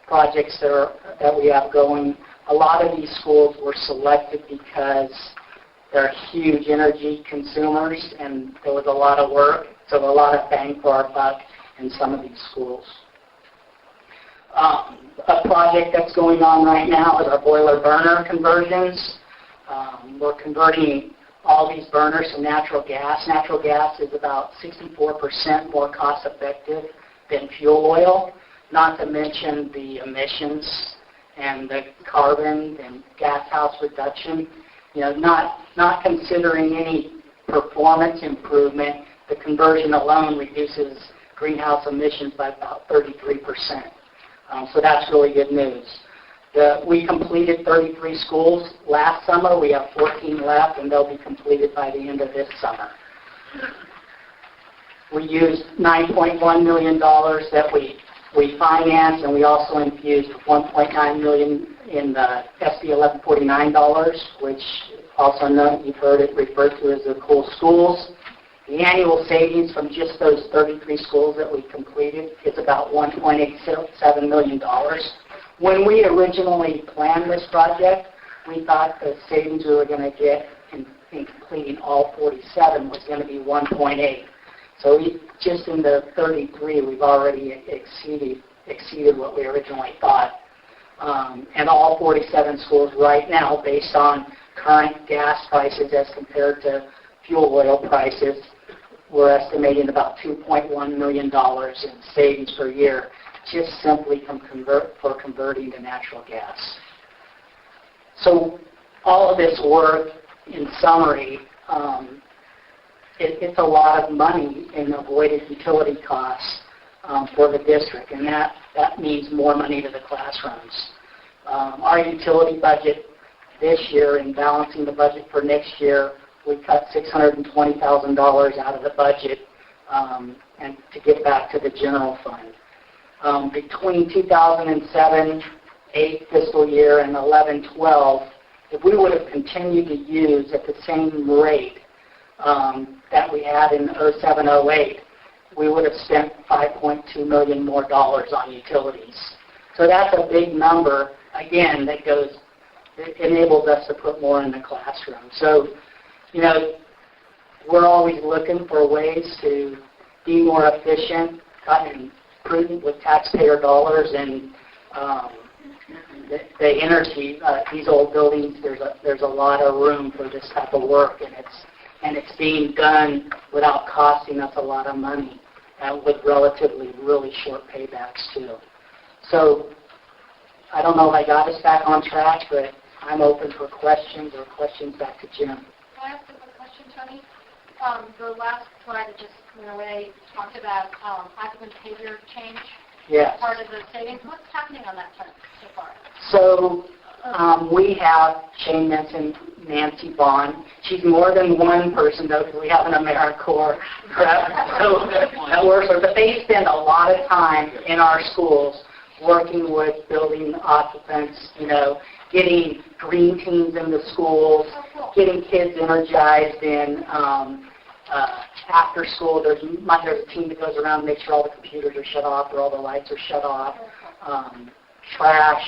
projects that we have going. A lot of these schools were selected because they're huge energy consumers, and there was a lot of work, so a lot of bang for our buck in some of these schools. A project that's going on right now is our boiler burner conversions. We're converting all these burners to natural gas. Natural gas is about 64% more cost effective than fuel oil, not to mention the emissions and the carbon and gas house reduction. Not considering any performance improvement, the conversion alone reduces greenhouse emissions by about 33%. So that's really good news. We completed 33 schools last summer. We have 14 left, and they'll be completed by the end of this summer. We used $9.1 million that we financed, and we also infused $1.9 million in the SB 1149 dollars, which also you've heard it referred to as the cool schools. The annual savings from just those 33 schools that we completed is about $1.87 million. When we originally planned this project, we thought the savings we were going to get in completing all 47 was going to be 1.8. So just in the 33, we've already exceeded what we originally thought. And all 47 schools right now, based on current gas prices as compared to fuel oil prices, we're estimating about $2.1 million in savings per year, just simply for converting to natural gas. So all of this work, in summary, it's a lot of money in avoided utility costs for the district, and that means more money to the classrooms. Our utility budget this year, in balancing the budget for next year, we cut $620,000 out of the budget and to get back to the general fund. Between 2007, 8 fiscal year, and 11-12, if we would have continued to use at the same rate that we had in 07-08, we would have spent $5.2 million more on utilities. So that's a big number, again, that goes, it enables us to put more in the classroom. So, you know, we're always looking for ways to be more efficient and prudent with taxpayer dollars, and the energy, these old buildings, there's a lot of room for this type of work, and it's being done without costing us a lot of money, with relatively really short paybacks too. So I don't know if I got us back on track, but I'm open for questions or questions back to Jim. Can I ask a quick question, Tony? The last slide that just went away talked about active behavior change. Yes. Part of the savings. What's happening on that front so far? So we have, Shane mentioned Nancy Bond. She's more than one person, though, because we have an AmeriCorps rep. So that works. But they spend a lot of time in our schools working with building occupants, you know, getting green teams in the schools, getting kids energized in after school. There's a team that goes around and makes sure all the computers are shut off or all the lights are shut off. Trash,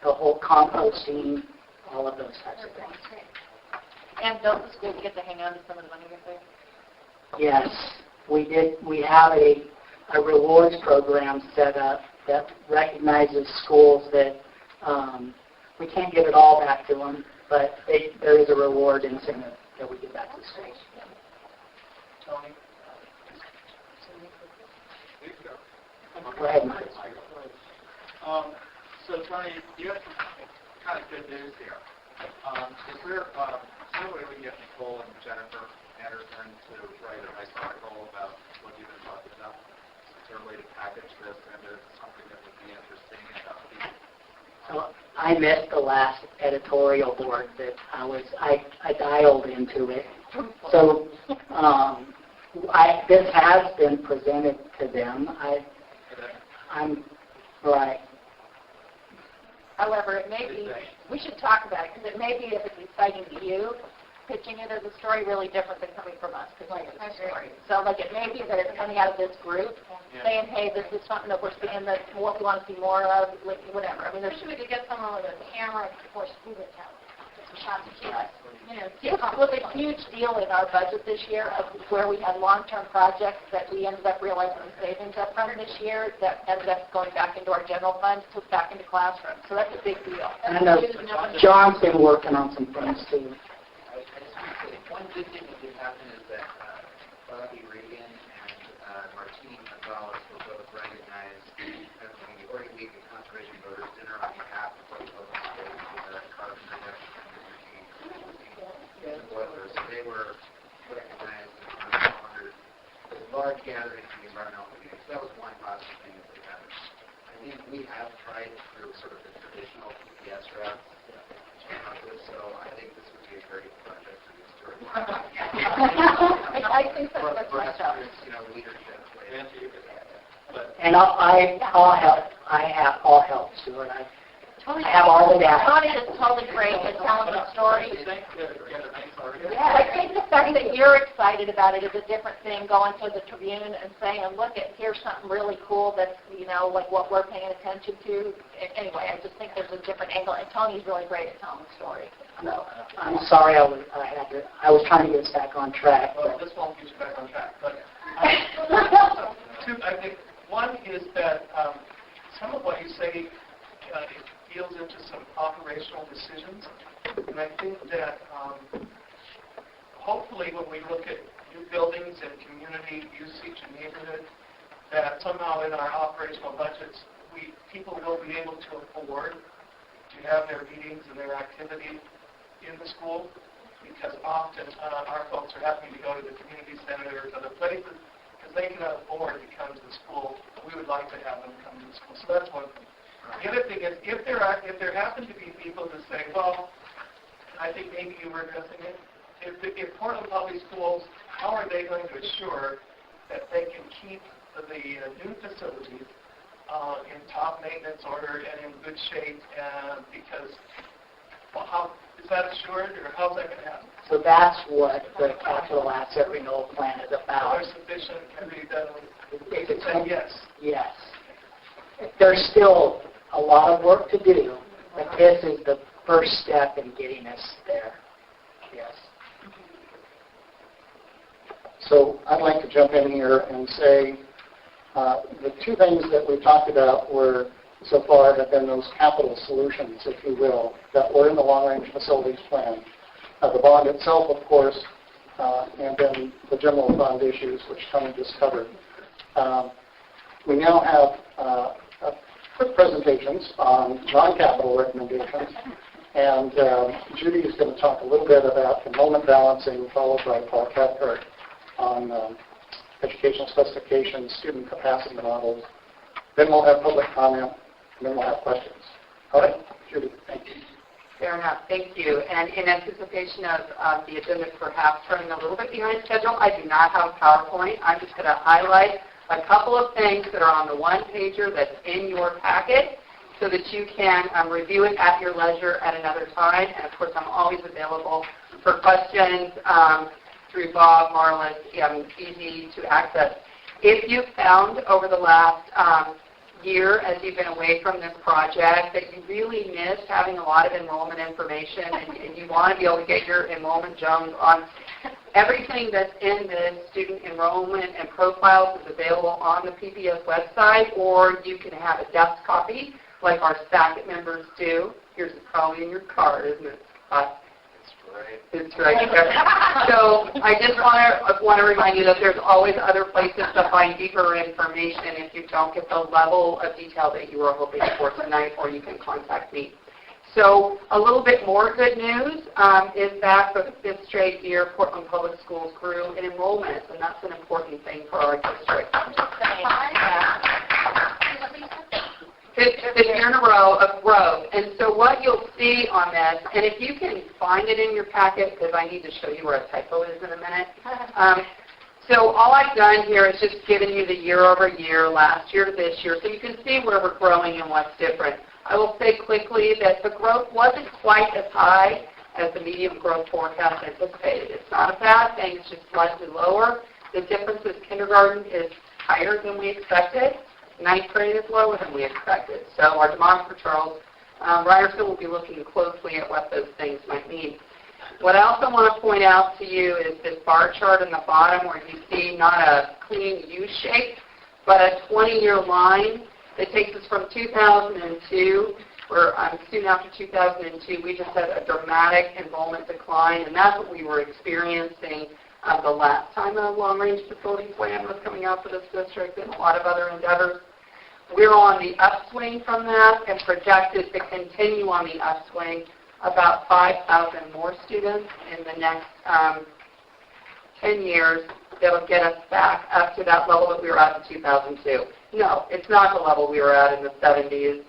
the whole composting, all of those types of things. And don't the schools get to hang on to some of the money if they? Yes, we did. We have a rewards program set up that recognizes schools that we can't give it all back to them, but there is a reward incentive that we give back to the schools. Tony? Go ahead, Mike. So, Tony, you have some kind of good news here. Is there some way we can get Nicole and Jennifer Anderson to write a nice article about what you've been talking about? Is there a way to package this into something that would be interesting about people? So I missed the last editorial board that I dialed into it. So this has been presented to them. I'm right. However, it may be, we should talk about it, because it may be, if it's exciting to you, pitching it as a story really different than coming from us, because it's a story. So, like, it may be that it's coming out of this group, saying, hey, this is something that we're seeing that what we want to see more of, like, whatever. I mean, there's we could get someone with a camera, of course, we would have some shots of kids. You know, it was a huge deal in our budget this year of where we had long-term projects that we ended up realizing savings up front this year that ended up going back into our general fund, took back into classrooms. So that's a big deal. And I know John's been working on some things too. One good thing that did happen is that Bobby Reagan and Martine Gonzalez were both recognized at the Oregon League of Conservation Voters dinner on behalf of both of the states with the carbon reduction and boilers. So they were recognized and honored with a large gathering of the environmental community. So that was one positive thing that they had. I think we have tried through sort of the traditional PPS route. So I think this would be a great project for you. I think that's my job. Leadership. And I'll help. I'll help, Stuart. I have all the data. Tony is totally great at telling the story. Yeah, I think the fact that you're excited about it is a different thing, going to the Tribune and saying, look, here's something really cool that's, you know, like what we're paying attention to. Anyway, I just think there's a different angle, and Tony's really great at telling the story. No, I'm sorry I was trying to get us back on track. Well, this won't get you back on track. But two, I think one is that some of what you say deals into some operational decisions, and I think that hopefully when we look at new buildings and community usage and neighborhood, that somehow in our operational budgets, people will be able to afford to have their meetings and their activity in the school, because often our folks are having to go to the community center or other places because they cannot afford to come to the school. We would like to have them come to the school. So that's one thing. The other thing is, if there happen to be people who say, well, I think maybe you were addressing it, if Portland Public Schools, how are they going to assure that they can keep the new facilities in top maintenance order and in good shape? Because, well, how is that assured, or how's that going to happen? So that's what the capital asset renewal plan is about. There's sufficient can be done if it's a yes. Yes. There's still a lot of work to do, but this is the first step in getting us there. Yes. So I'd like to jump in here and say the two things that we talked about were so far have been those capital solutions, if you will, that were in the long-range facilities plan. The bond itself, of course, and then the general fund issues, which Tony just covered. We now have quick presentations on non-capital recommendations, and Judy is going to talk a little bit about enrollment balancing, followed by Paul Cathcart on educational specifications, student capacity models. Then we'll have public comment, and then we'll have questions. All right, Judy, thank you. Fair enough. Thank you. And in anticipation of the agenda perhaps running a little bit behind schedule, I do not have a PowerPoint. I'm just going to highlight a couple of things that are on the one-pager that's in your packet so that you can review it at your leisure at another time. And, of course, I'm always available for questions through Bob, Marlon, easy to access. If you found over the last year, as you've been away from this project, that you really missed having a lot of enrollment information and you want to be able to get your enrollment Jones on, everything that's in the student enrollment and profiles is available on the PPS website, or you can have a desk copy like our SACIT members do. Yours is probably in your car, isn't it, Scott? It's right there. So I just want to remind you that there's always other places to find deeper information if you don't get the level of detail that you were hoping for tonight, or you can contact me. So a little bit more good news is that for the fifth straight year, Portland Public Schools grew in enrollment, and that's an important thing for our district. Fifth year in a row of growth. And so what you'll see on this, and if you can find it in your packet, because I need to show you where a typo is in a minute. So all I've done here is just given you the year over year, last year to this year, so you can see where we're growing and what's different. I will say quickly that the growth wasn't quite as high as the medium growth forecast anticipated. It's not a bad thing, it's just slightly lower. The difference is kindergarten is higher than we expected. Ninth grade is lower than we expected. So our demographer, Charles Ryerson, will be looking closely at what those things might mean. What I also want to point out to you is this bar chart in the bottom where you see not a clean U shape, but a 20-year line that takes us from 2002, where soon after 2002, we just had a dramatic enrollment decline, and that's what we were experiencing the last time a long-range facility plan was coming out for this district and a lot of other endeavors. We're on the upswing from that and projected to continue on the upswing, about 5,000 more students in the next 10 years that will get us back up to that level that we were at in 2002. No, it's not the level we were at in the 70s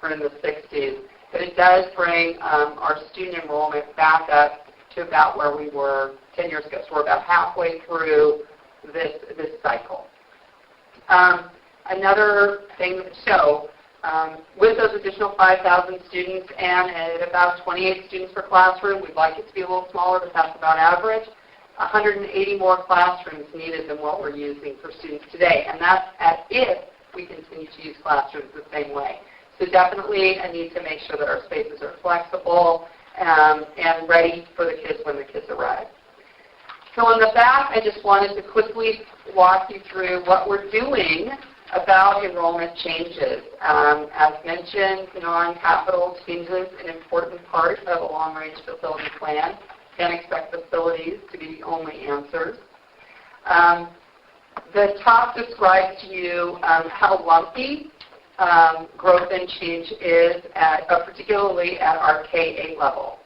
or in the 60s, but it does bring our student enrollment back up to about where we were 10 years ago. So we're about halfway through this cycle. Another thing, so with those additional 5,000 students and at about 28 students per classroom, we'd like it to be a little smaller, but that's about average. 180 more classrooms needed than what we're using for students today, and that's if we continue to use classrooms the same way. So definitely a need to make sure that our spaces are flexible and ready for the kids when the kids arrive. So on the back, I just wanted to quickly walk you through what we're doing about enrollment changes. As mentioned, non-capital changes an important part of a long-range facility plan. Can't expect facilities to be the only answers. The top describes to you how lumpy growth and change is, particularly at our K-8 level.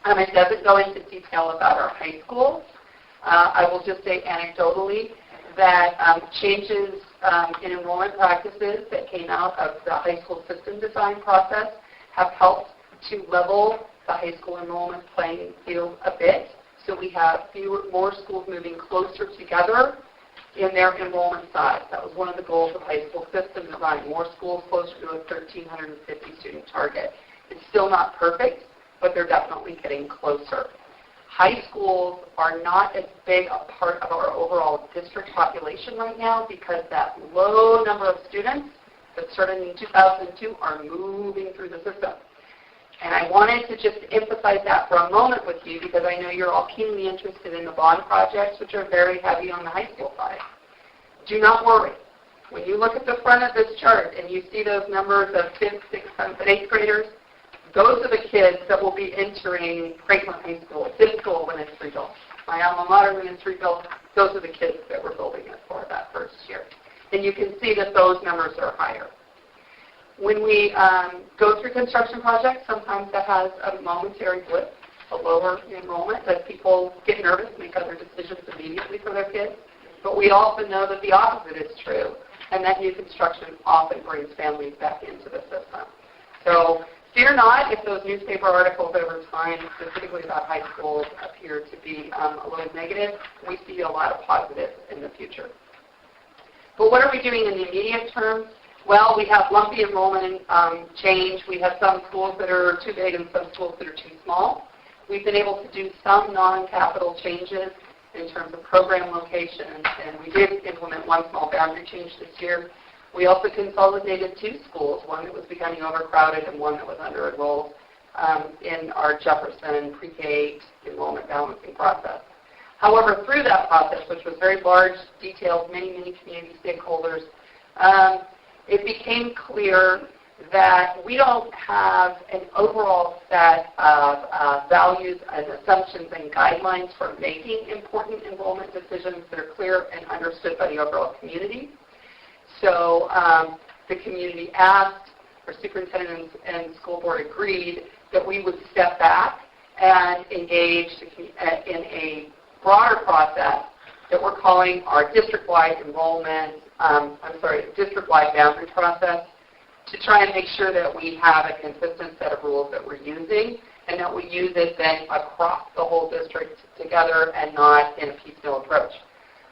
It doesn't go into detail about our high schools. I will just say anecdotally that changes in enrollment practices that came out of the high school system design process have helped to level the high school enrollment playing field a bit. So we have more schools moving closer together in their enrollment size. That was one of the goals of high school system design, more schools closer to a 1,350 student target. It's still not perfect, but they're definitely getting closer. High schools are not as big a part of our overall district population right now because that low number of students that started in 2002 are moving through the system. And I wanted to just emphasize that for a moment with you because I know you're all keenly interested in the bond projects, which are very heavy on the high school side. Do not worry. When you look at the front of this chart and you see those numbers of 5th, 6th, 7th, and 8th graders, those are the kids that will be entering Franklin High School, this school when it's rebuilt. My alma mater when it's rebuilt, those are the kids that we're building it for that first year. And you can see that those numbers are higher. When we go through construction projects, sometimes that has a momentary blip, a lower enrollment, that people get nervous, make other decisions immediately for their kids. But we also know that the opposite is true, and that new construction often brings families back into the system. So fear not if those newspaper articles over time, specifically about high schools, appear to be a little negative. We see a lot of positives in the future. But what are we doing in the immediate term? Well, we have lumpy enrollment change. We have some schools that are too big and some schools that are too small. We've been able to do some non-capital changes in terms of program locations, and we did implement one small boundary change this year. We also consolidated 2 schools, one that was becoming overcrowded and one that was under-enrolled in our Jefferson pre-K enrollment balancing process. However, through that process, which was very large, detailed, many community stakeholders, it became clear that we don't have an overall set of values and assumptions and guidelines for making important enrollment decisions that are clear and understood by the overall community. So the community asked, our superintendent and school board agreed that we would step back and engage in a broader process that we're calling our district-wide district-wide boundary process, to try and make sure that we have a consistent set of rules that we're using and that we use it then across the whole district together and not in a piecemeal approach.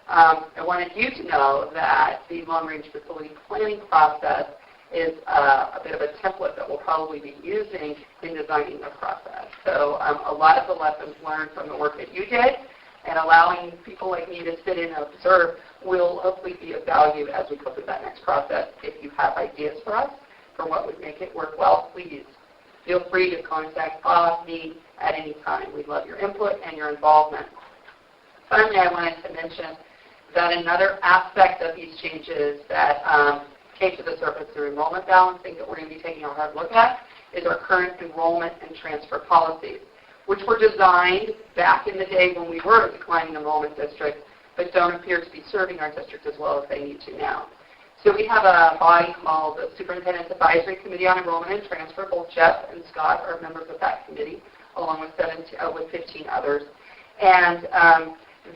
I wanted you to know that the long-range facility planning process is a bit of a template that we'll probably be using in designing the process. So a lot of the lessons learned from the work that you did and allowing people like me to sit in and observe will hopefully be of value as we go through that next process. If you have ideas for us for what would make it work well, please feel free to contact me at any time. We'd love your input and your involvement. Finally, I wanted to mention that another aspect of these changes that came to the surface through enrollment balancing that we're going to be taking a hard look at is our current enrollment and transfer policies, which were designed back in the day when we were a declining enrollment district, but don't appear to be serving our district as well as they need to now. So we have a body called the Superintendent's Advisory Committee on Enrollment and Transfer. Both Jeff and Scott are members of that committee, along with 15 others. And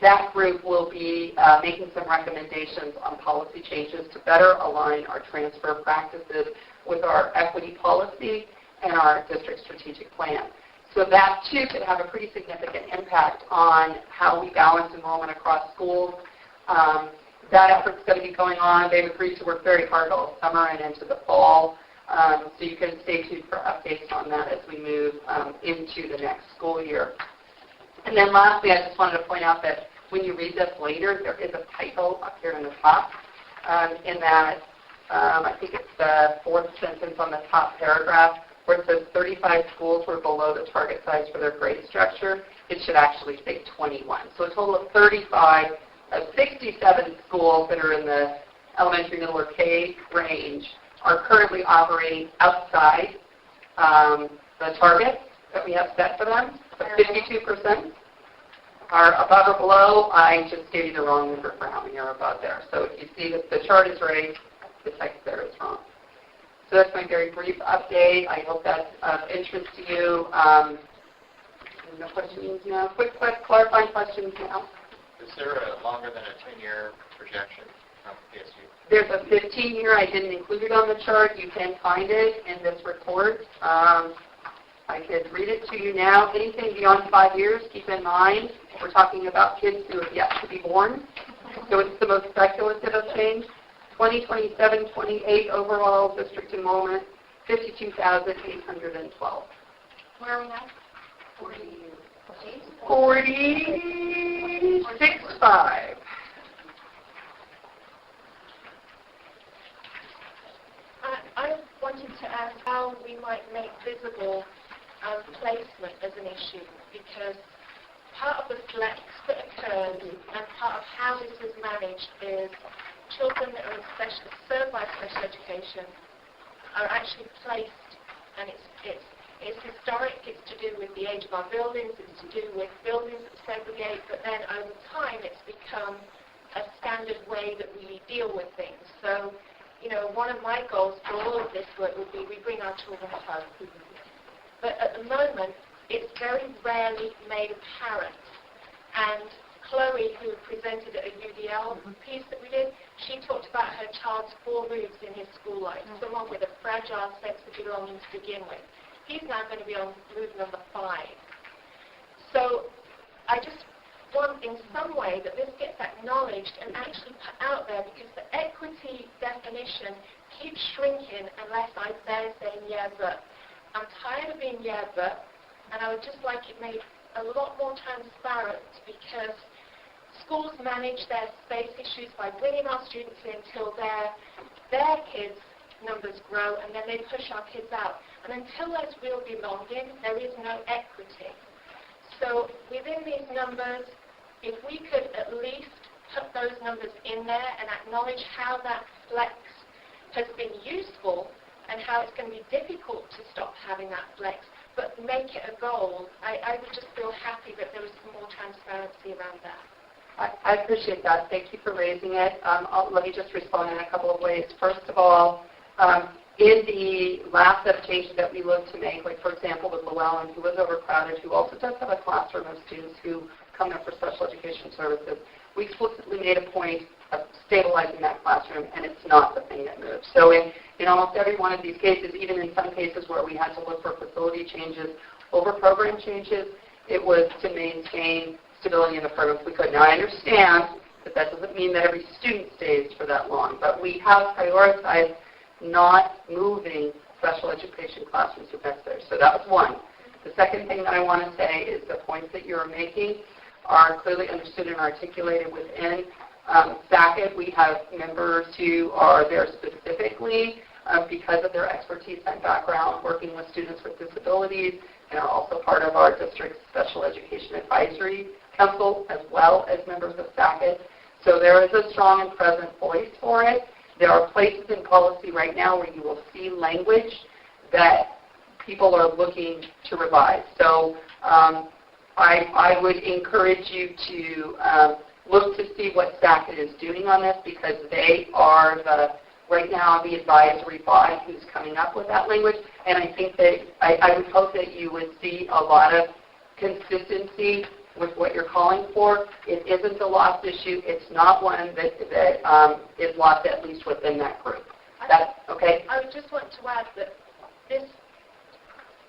that group will be making some recommendations on policy changes to better align our transfer practices with our equity policy and our district strategic plan. So that, too, could have a pretty significant impact on how we balance enrollment across schools. That effort's going to be going on. They've agreed to work very hard all summer and into the fall. So you can stay tuned for updates on that as we move into the next school year. And then lastly, I just wanted to point out that when you read this later, there is a typo up here in the top in that, I think it's the 4th sentence on the top paragraph, where it says 35 schools were below the target size for their grade structure. It should actually say 21. So a total of 35 of 67 schools that are in the elementary, middle, or K range are currently operating outside the target that we have set for them. But 52% are above or below. I just gave you the wrong number for how many are above there. So if you see that the chart is right, the text there is wrong. So that's my very brief update. I hope that's of interest to you. No questions now? Quick clarifying questions now. Is there a longer than a 10-year projection from PSU? There's a 15-year. I didn't include it on the chart. You can find it in this report. I could read it to you now. Anything beyond 5 years, keep in mind, we're talking about kids who have yet to be born. So it's the most speculative of change. 2027, 28 overall district enrollment, 52,812. Where are we now? 48. 46.5. I wanted to ask how we might make visible placement as an issue, because part of the flex that occurs and part of how this is managed is children that are served by special education are actually placed, and it's historic, it's to do with the age of our buildings, it's to do with buildings that segregate, but then over time it's become a standard way that we deal with things. So, you know, one of my goals for all of this work would be we bring our children home. But at the moment, it's very rarely made apparent. And Chloe, who presented at a UDL piece that we did, she talked about her child's 4 moves in his school life, someone with a fragile sense of belonging to begin with. He's now going to be on move number 5. So I just want in some way that this gets acknowledged and actually put out there, because the equity definition keeps shrinking unless I dare saying yeah but. I'm tired of being yeah but, and I would just like it made a lot more transparent, because schools manage their space issues by bringing our students in until their kids' numbers grow, and then they push our kids out. And until there's real belonging, there is no equity. So within these numbers, if we could at least put those numbers in there and acknowledge how that flex has been useful and how it's going to be difficult to stop having that flex, but make it a goal, I would just feel happy that there was some more transparency around that. I appreciate that. Thank you for raising it. Let me just respond in a couple of ways. First of all, in the last set of changes that we looked to make, like for example with Llewellyn, who was overcrowded, who also does have a classroom of students who come in for special education services, we explicitly made a point of stabilizing that classroom, and it's not the thing that moves. So in almost every one of these cases, even in some cases where we had to look for facility changes over program changes, it was to maintain stability in the program if we could. Now, I understand that doesn't mean that every student stays for that long, but we have prioritized not moving special education classrooms if necessary. So that was one. The second thing that I want to say is the points that you're making are clearly understood and articulated within SACID. We have members who are there specifically because of their expertise and background working with students with disabilities, and are also part of our district's Special Education Advisory Council as well as members of SACID. So there is a strong and present voice for it. There are places in policy right now where you will see language that people are looking to revise. So I would encourage you to look to see what SACID is doing on this, because they are right now the advisory body who's coming up with that language. And I think that I would hope that you would see a lot of consistency with what you're calling for. It isn't a lost issue. It's not one that is lost, at least within that group. That's okay? I would just want to add that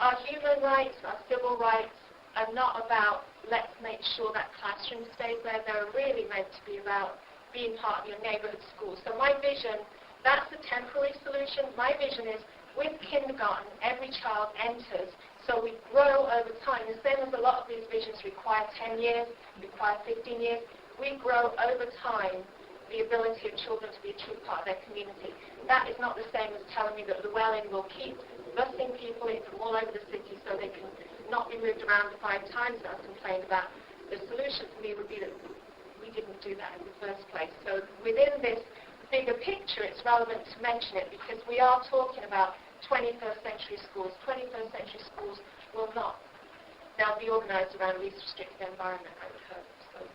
our human rights, our civil rights, are not about let's make sure that classroom stays there. They're really meant to be about being part of your neighborhood school. So my vision, that's a temporary solution. My vision is with kindergarten, every child enters, so we grow over time. The same as a lot of these visions require 10 years, require 15 years. We grow over time the ability of children to be a true part of their community. That is not the same as telling me that Llewellyn will keep busing people in from all over the city so they can not be moved around 5 times that I've complained about. The solution for me would be that we didn't do that in the first place. So within this bigger picture, it's relevant to mention it, because we are talking about 21st century schools. 21st century schools will not. They'll be organized around a least restricted environment, I would hope. So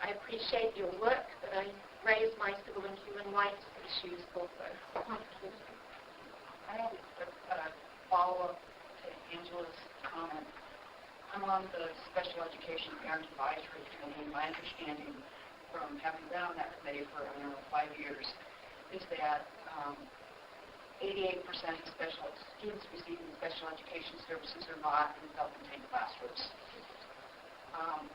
I appreciate your work, but I raise my civil and human rights issues also. I have a follow-up to Angela's comment. I'm on the Special Education Parent Advisory Committee. My understanding from having been on that committee for 5 years is that 88% of students receiving special education services are not in self-contained classrooms.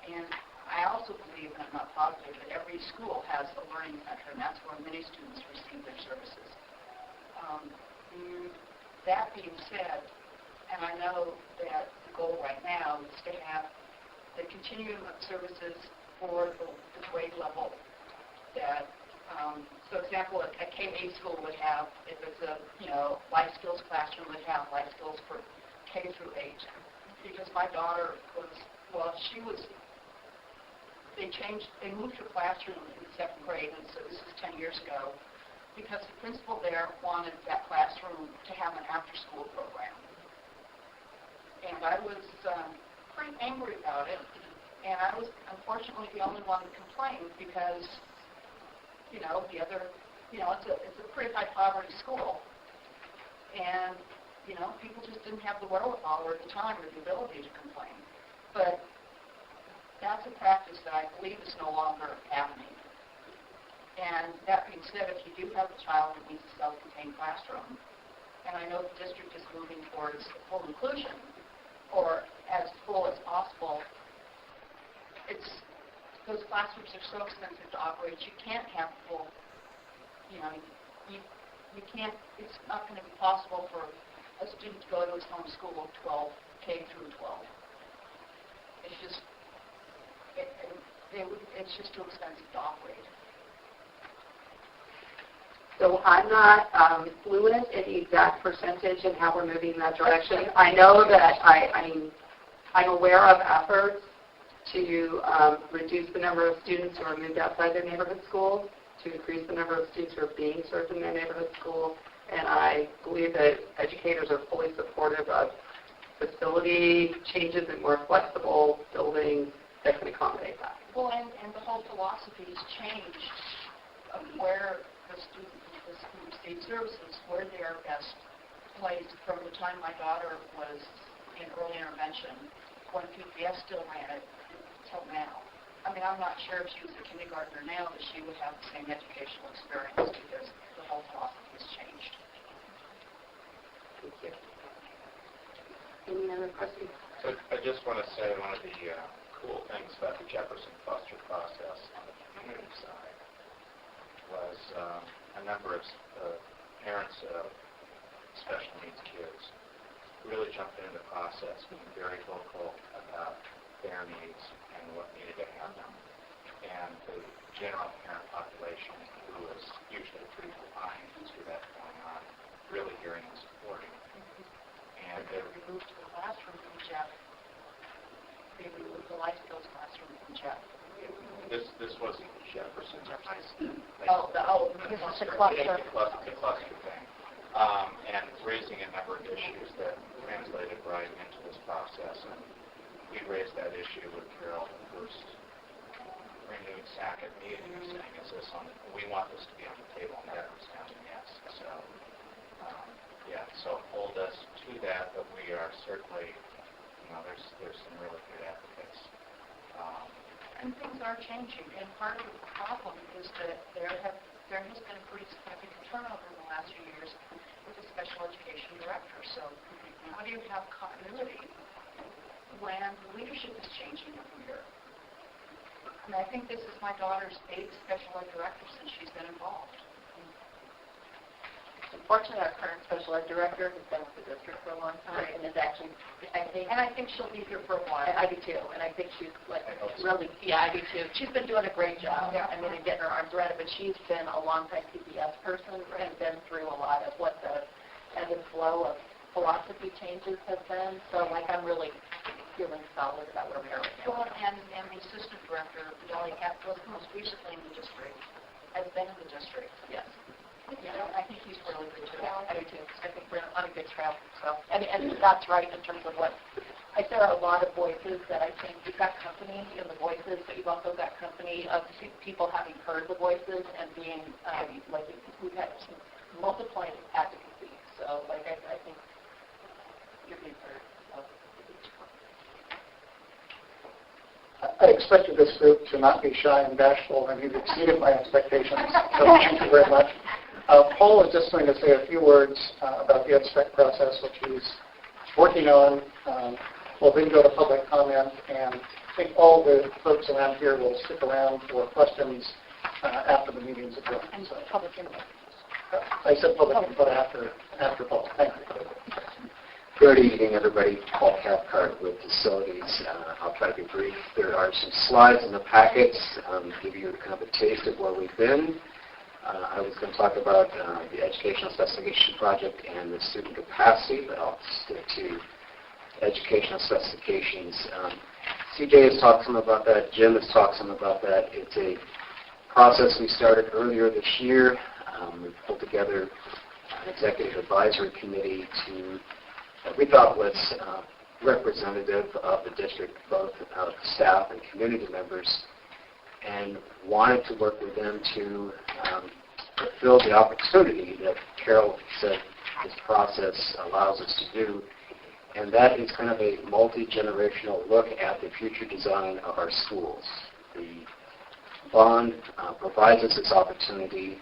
And I also believe, and I'm not positive, that every school has a learning center, and that's where many students receive their services. That being said, and I know that the goal right now is to have the continuum of services for the grade level that, so example, a K-8 school would have, if it's a, life skills classroom, would have life skills for K through 8. Because my daughter was, they moved her classroom in 2nd grade, and so this is 10 years ago, because the principal there wanted that classroom to have an after-school program. And I was pretty angry about it, and I was unfortunately the only one that complained because, the other, it's a pretty high poverty school, and, people just didn't have the wherewithal or the time or the ability to complain. But that's a practice that I believe is no longer happening. And that being said, if you do have a child that needs a self-contained classroom, and I know the district is moving towards full inclusion, or as full as possible, those classrooms are so expensive to operate, you can't have full, you can't, it's not going to be possible for a student to go to his home school of 12, K through 12. It's just, it's just too expensive to operate. So I'm not fluent in the exact percentage and how we're moving in that direction. I know that I'm aware of efforts to reduce the number of students who are moved outside their neighborhood schools, to increase the number of students who are being served in their neighborhood school, and I believe that educators are fully supportive of facility changes and more flexible buildings that can accommodate that. Well, and the whole philosophy has changed of where the state services, where they are best placed from the time my daughter was in early intervention, when PPS still ran it, until now. I mean, I'm not sure if she was a kindergartner now that she would have the same educational experience because the whole philosophy has changed. Thank you. Any other questions? So I just want to say one of the cool things about the Jefferson cluster process on the community side was a number of parents of special needs kids really jumped into the process, being very vocal about their needs and what needed to happen. And the general parent population, who was usually pretty blind to that going on, really hearing and supporting. And they removed the classroom from Jeff. They removed the life skills classroom from Jeff. This wasn't Jefferson. This is the cluster. The cluster thing. And raising a number of issues that translated right into this process. And we raised that issue with Carol the first renewed SACIT meeting, saying, we want this to be on the table, and that was down to yes. So, so hold us to that, but we are certainly, there's some really good advocates. And things are changing, and part of the problem is that there has been a pretty significant turnover in the last few years with the special education director. So how do you have continuity when leadership is changing every year? And I think this is my daughter's 8th special ed director since she's been involved. Unfortunately, our current special ed director has been with the district for a long time, and is actually, I think she'll be here for a while. I do too, and I think she's really, I do too. She's been doing a great job. Yeah. I mean, and getting her arms around it, but she's been a long-time PPS person and been through a lot of what the ebb and flow of philosophy changes have been. So, I'm really feeling solid about where we are right now. Well, and the assistant director, Dolly Hatfield, most recently in the district, has been in the district. Yes. I think he's really good too. I do too. I think we're on a good trail. So, and that's right in terms of what there are a lot of voices that I think you've got company in the voices, but you've also got company of people having heard the voices and being we've had some multiplying advocacy. So, I think you're being heard. I expected this group to not be shy and bashful, and you've exceeded my expectations. So thank you very much. Paul is just going to say a few words about the EdSpec process, which he's working on. We'll then go to public comment, and I think all the folks around here will stick around for questions after the meeting's adjourned. And public input. I said public input after Paul. Thank you. Good evening, everybody. Paul Cathcart with Facilities. I'll try to be brief. There are some slides in the packets to give you kind of a taste of where we've been. I was going to talk about the Educational Specification Project and the student capacity, but I'll stick to educational specifications. CJ has talked some about that. Jim has talked some about that. It's a process we started earlier this year. We pulled together an executive advisory committee that we thought was representative of the district, both staff and community members, and wanted to work with them to fulfill the opportunity that Carol said this process allows us to do, and that is kind of a multi-generational look at the future design of our schools. The bond provides us this opportunity,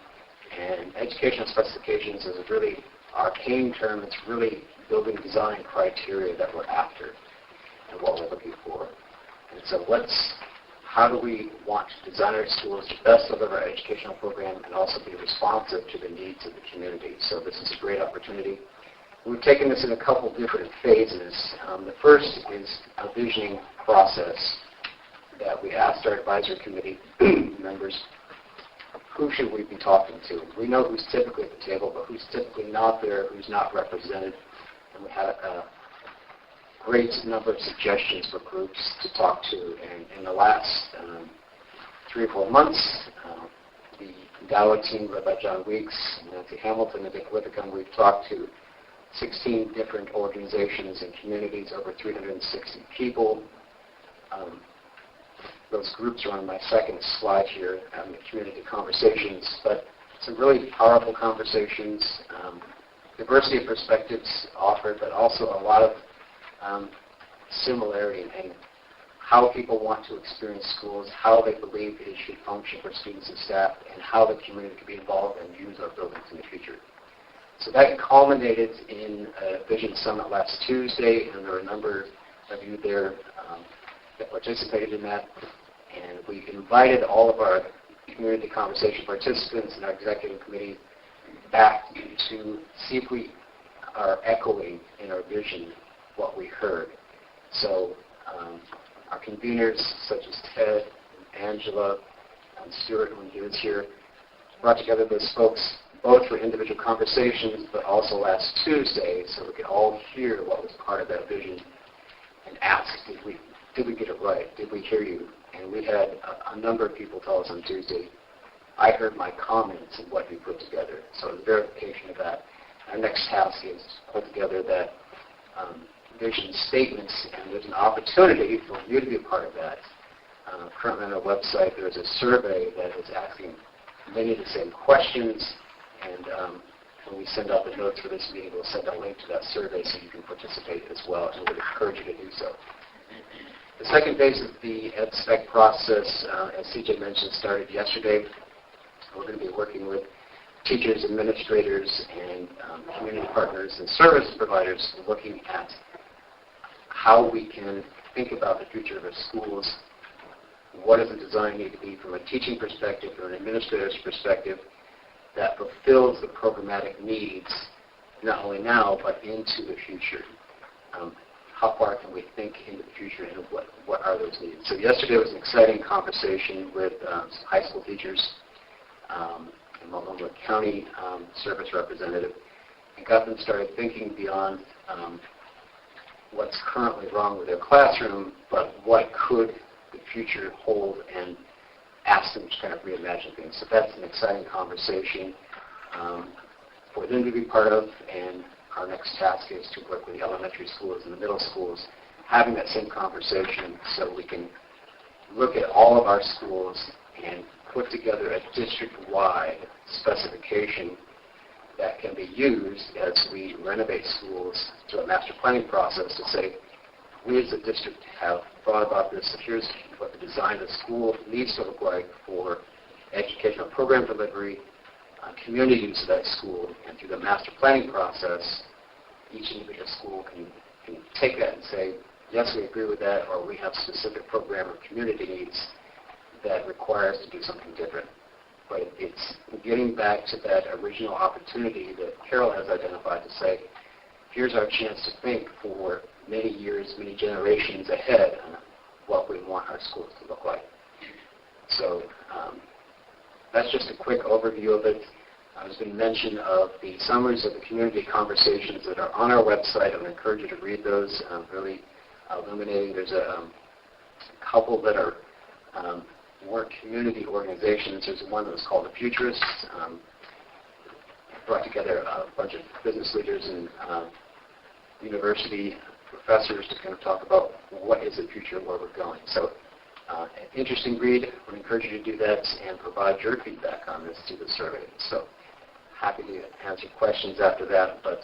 and educational specifications is a really arcane term. It's really building design criteria that we're after and what we're looking for. And so how do we want to design our schools to best deliver our educational program and also be responsive to the needs of the community? So this is a great opportunity. We've taken this in a couple different phases. The first is a visioning process that we asked our advisory committee members, who should we be talking to? We know who's typically at the table, but who's typically not there, who's not represented. And we had a great number of suggestions for groups to talk to. And in the last 3 or 4 months, the DAWA team led by John Weeks, Nancy Hamilton, and Dick Withicum, we've talked to 16 different organizations and communities, over 360 people. Those groups are on my second slide here, the community conversations, but some really powerful conversations, diversity of perspectives offered, but also a lot of similarity in how people want to experience schools, how they believe it should function for students and staff, and how the community can be involved and use our buildings in the future. So that culminated in a Vision Summit last Tuesday, and there were a number of you there that participated in that. And we invited all of our community conversation participants and our executive committee back to see if we are echoing in our vision what we heard. So our conveners, such as Ted, Angela, and Stuart, when he was here, brought together those folks both for individual conversations, but also last Tuesday, so we could all hear what was part of that vision and ask, did we get it right? Did we hear you? And we had a number of people tell us on Tuesday, I heard my comments and what you put together. So it was verification of that. Our next task is to put together that vision statements, and there's an opportunity for you to be a part of that. Currently on our website, there's a survey that is asking many of the same questions, and when we send out the notes for this meeting, we'll send a link to that survey so you can participate as well, and we would encourage you to do so. The second phase of the EdSpec process, as CJ mentioned, started yesterday. We're going to be working with teachers, administrators, and community partners and service providers looking at how we can think about the future of our schools. What does the design need to be from a teaching perspective, from an administrator's perspective, that fulfills the programmatic needs, not only now, but into the future. How far can we think into the future, and what are those needs? So yesterday was an exciting conversation with some high school teachers and Multnomah County service representative, and got them started thinking beyond what's currently wrong with their classroom, but what could the future hold, and ask them to kind of reimagine things. So that's an exciting conversation for them to be part of, and our next task is to work with the elementary schools and the middle schools, having that same conversation so we can look at all of our schools and put together a district-wide specification that can be used as we renovate schools through a master planning process to say, we as a district have thought about this, here's what the design of the school needs to look like for educational program delivery, community use of that school, and through the master planning process, each individual school can take that and say, yes, we agree with that, or we have specific program or community needs that require us to do something different. But it's getting back to that original opportunity that Carol has identified to say, here's our chance to think for many years, many generations ahead on what we want our schools to look like. So that's just a quick overview of it. There's been mention of the summaries of the community conversations that are on our website. I would encourage you to read those. Really illuminating. There's a couple that are more community organizations. There's one that was called The Futurists. Brought together a bunch of business leaders and university professors to kind of talk about what is the future and where we're going. So an interesting read. I would encourage you to do that and provide your feedback on this through the survey. So happy to answer questions after that, but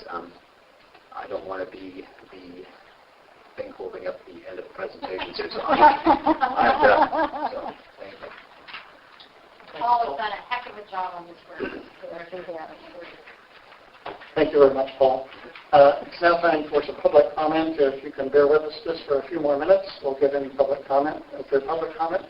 I don't want to be the thing holding up the end of the presentation. So I'm done. So thank you. Paul has done a heck of a job on this work. Thank you very much, Paul. It's now time for some public comment. If you can bear with us just for a few more minutes, we'll get any public comment. Is there public comment?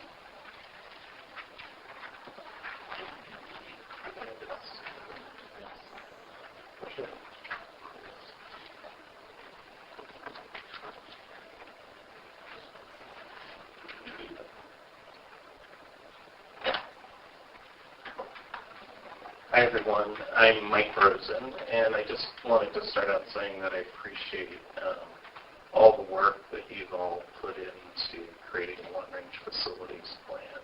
Hi, everyone. I'm Mike Rosen, and I just wanted to start out saying that I appreciate all the work that you've all put into creating a long-range facilities plan.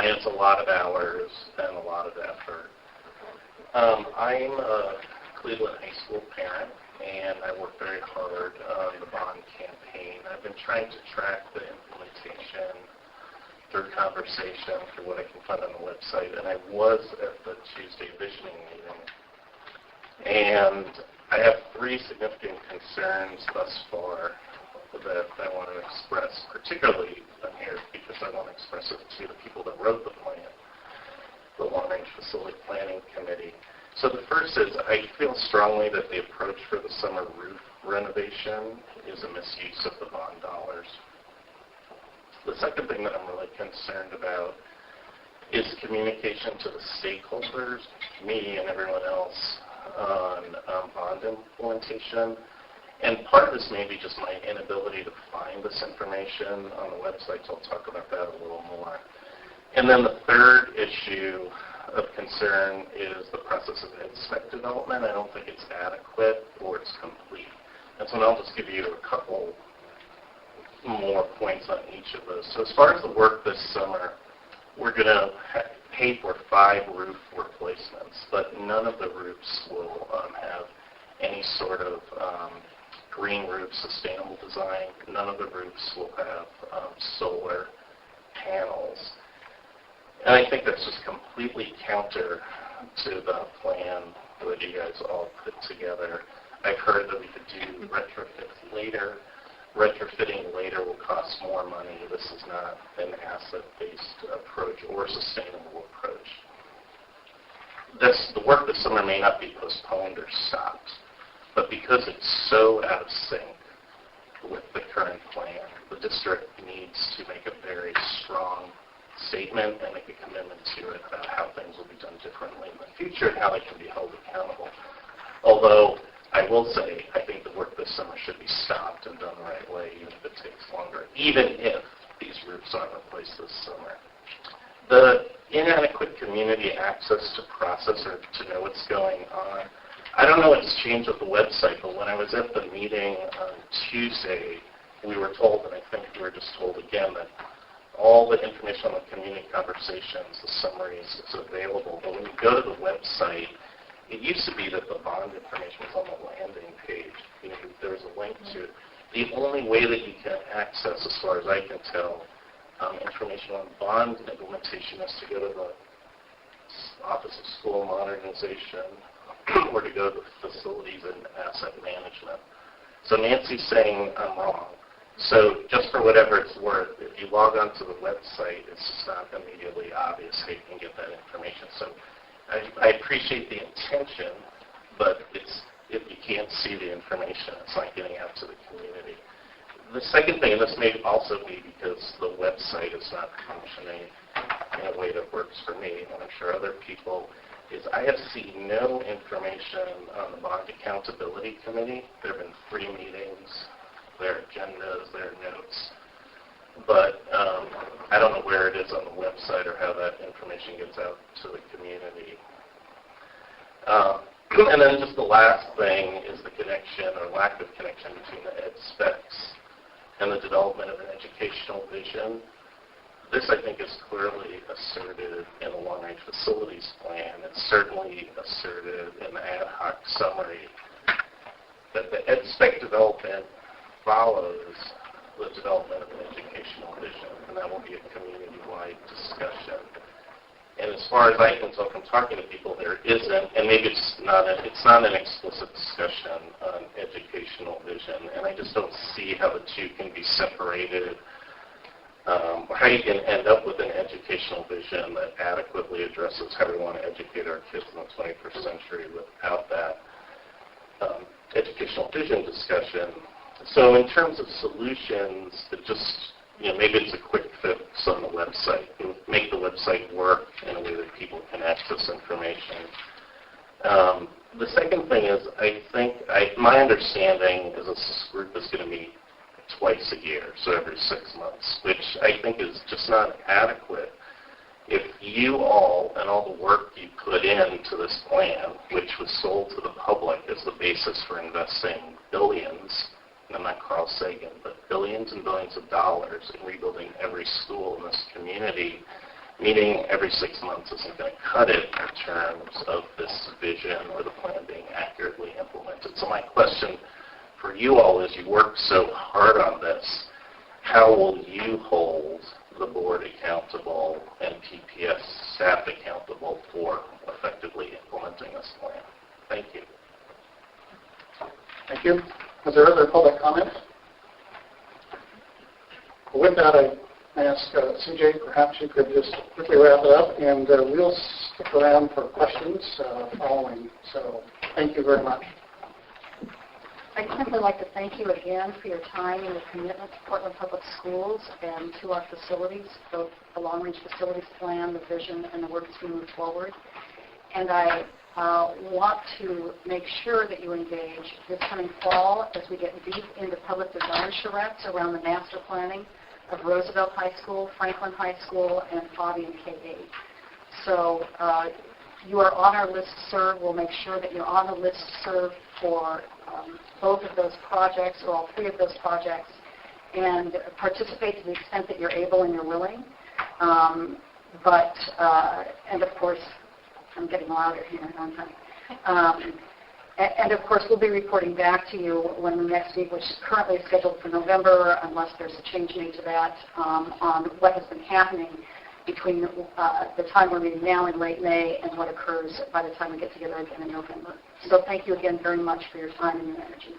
It's a lot of hours and a lot of effort. I'm a Cleveland high school parent, and I work very hard on the bond campaign. I've been trying to track the implementation through conversation, through what I can find on the website, and I was at the Tuesday visioning meeting. And I have 3 significant concerns thus far that I want to express, particularly here because I want to express it to the people that wrote the plan, the Long-Range Facility Planning Committee. So the first is I feel strongly that the approach for the summer roof renovation is a misuse of the bond dollars. The second thing that I'm really concerned about is communication to the stakeholders, me and everyone else, on bond implementation. And part of this may be just my inability to find this information on the website, so I'll talk about that a little more. And then the third issue of concern is the process of ed-spec development. I don't think it's adequate or it's complete. And so I'll just give you a couple more points on each of those. So as far as the work this summer, we're going to pay for 5 roof replacements, but none of the roofs will have any sort of green roof sustainable design. None of the roofs will have solar panels. And I think that's just completely counter to the plan that you guys all put together. I've heard that we could do retrofits later. Retrofitting later will cost more money. This is not an asset-based approach or sustainable approach. The work this summer may not be postponed or stopped, but because it's so out of sync with the current plan, the district needs to make a very strong statement and make a commitment to it about how things will be done differently in the future and how they can be held accountable. Although I will say, I think the work this summer should be stopped and done the right way, even if it takes longer, even if these roofs aren't replaced this summer. The inadequate community access to process or to know what's going on. I don't know what's changed with the website, but when I was at the meeting on Tuesday, we were told, and I think we were just told again, that all the information on the community conversations, the summaries, is available. But when you go to the website, it used to be that the bond information was on the landing page. You know, there was a link to it. The only way that you can access, as far as I can tell, information on bond implementation is to go to the Office of School Modernization or to go to the Facilities and Asset Management. So Nancy's saying I'm wrong. So just for whatever it's worth, if you log onto the website, it's just not immediately obvious how you can get that information. So I appreciate the intention, but if you can't see the information, it's not getting out to the community. The second thing, and this may also be because the website is not functioning in a way that works for me, and I'm sure other people, is I have seen no information on the Bond Accountability Committee. There have been 3 meetings, their agendas, their notes. But I don't know where it is on the website or how that information gets out to the community. And then just the last thing is the connection or lack of connection between the ed specs and the development of an educational vision. This, I think, is clearly asserted in the long-range facilities plan. It's certainly asserted in the ad hoc summary that the ed spec development follows the development of an educational vision, and that will be a community-wide discussion. And as far as I can tell from talking to people, there isn't, and maybe it's not an explicit discussion on educational vision, and I just don't see how the two can be separated, or how you can end up with an educational vision that adequately addresses how we want to educate our kids in the 21st century without that educational vision discussion. So in terms of solutions, it just, maybe it's a quick fix on the website. Make the website work in a way that people can access information. The second thing is, I think, my understanding is this group is going to meet twice a year, so every 6 months, which I think is just not adequate. If you all and all the work you put into this plan, which was sold to the public as the basis for investing billions, and I'm not Carl Sagan, but billions and billions of dollars in rebuilding every school in this community, meeting every 6 months isn't going to cut it in terms of this vision or the plan being accurately implemented. So my question for you all is, you work so hard on this, how will you hold the board accountable and PPS staff accountable for effectively implementing this plan? Thank you. Thank you. Is there other public comment? With that, I ask CJ, perhaps you could just quickly wrap it up, and we'll stick around for questions following. So thank you very much. I'd simply like to thank you again for your time and your commitment to Portland Public Schools and to our facilities, both the long-range facilities plan, the vision, and the work as we move forward. And I want to make sure that you engage this coming fall as we get deep into public design charrettes around the master planning of Roosevelt High School, Franklin High School, and Fabi and K-8. So you are on our list to serve. We'll make sure that you're on the list to serve for both of those projects, or all 3 of those projects, and participate to the extent that you're able and you're willing. And of course, I'm getting louder here, aren't I? And of course, we'll be reporting back to you when we next meet, which is currently scheduled for November, unless there's a change made to that, on what has been happening between the time we're meeting now in late May and what occurs by the time we get together again in November. So thank you again very much for your time and your energy.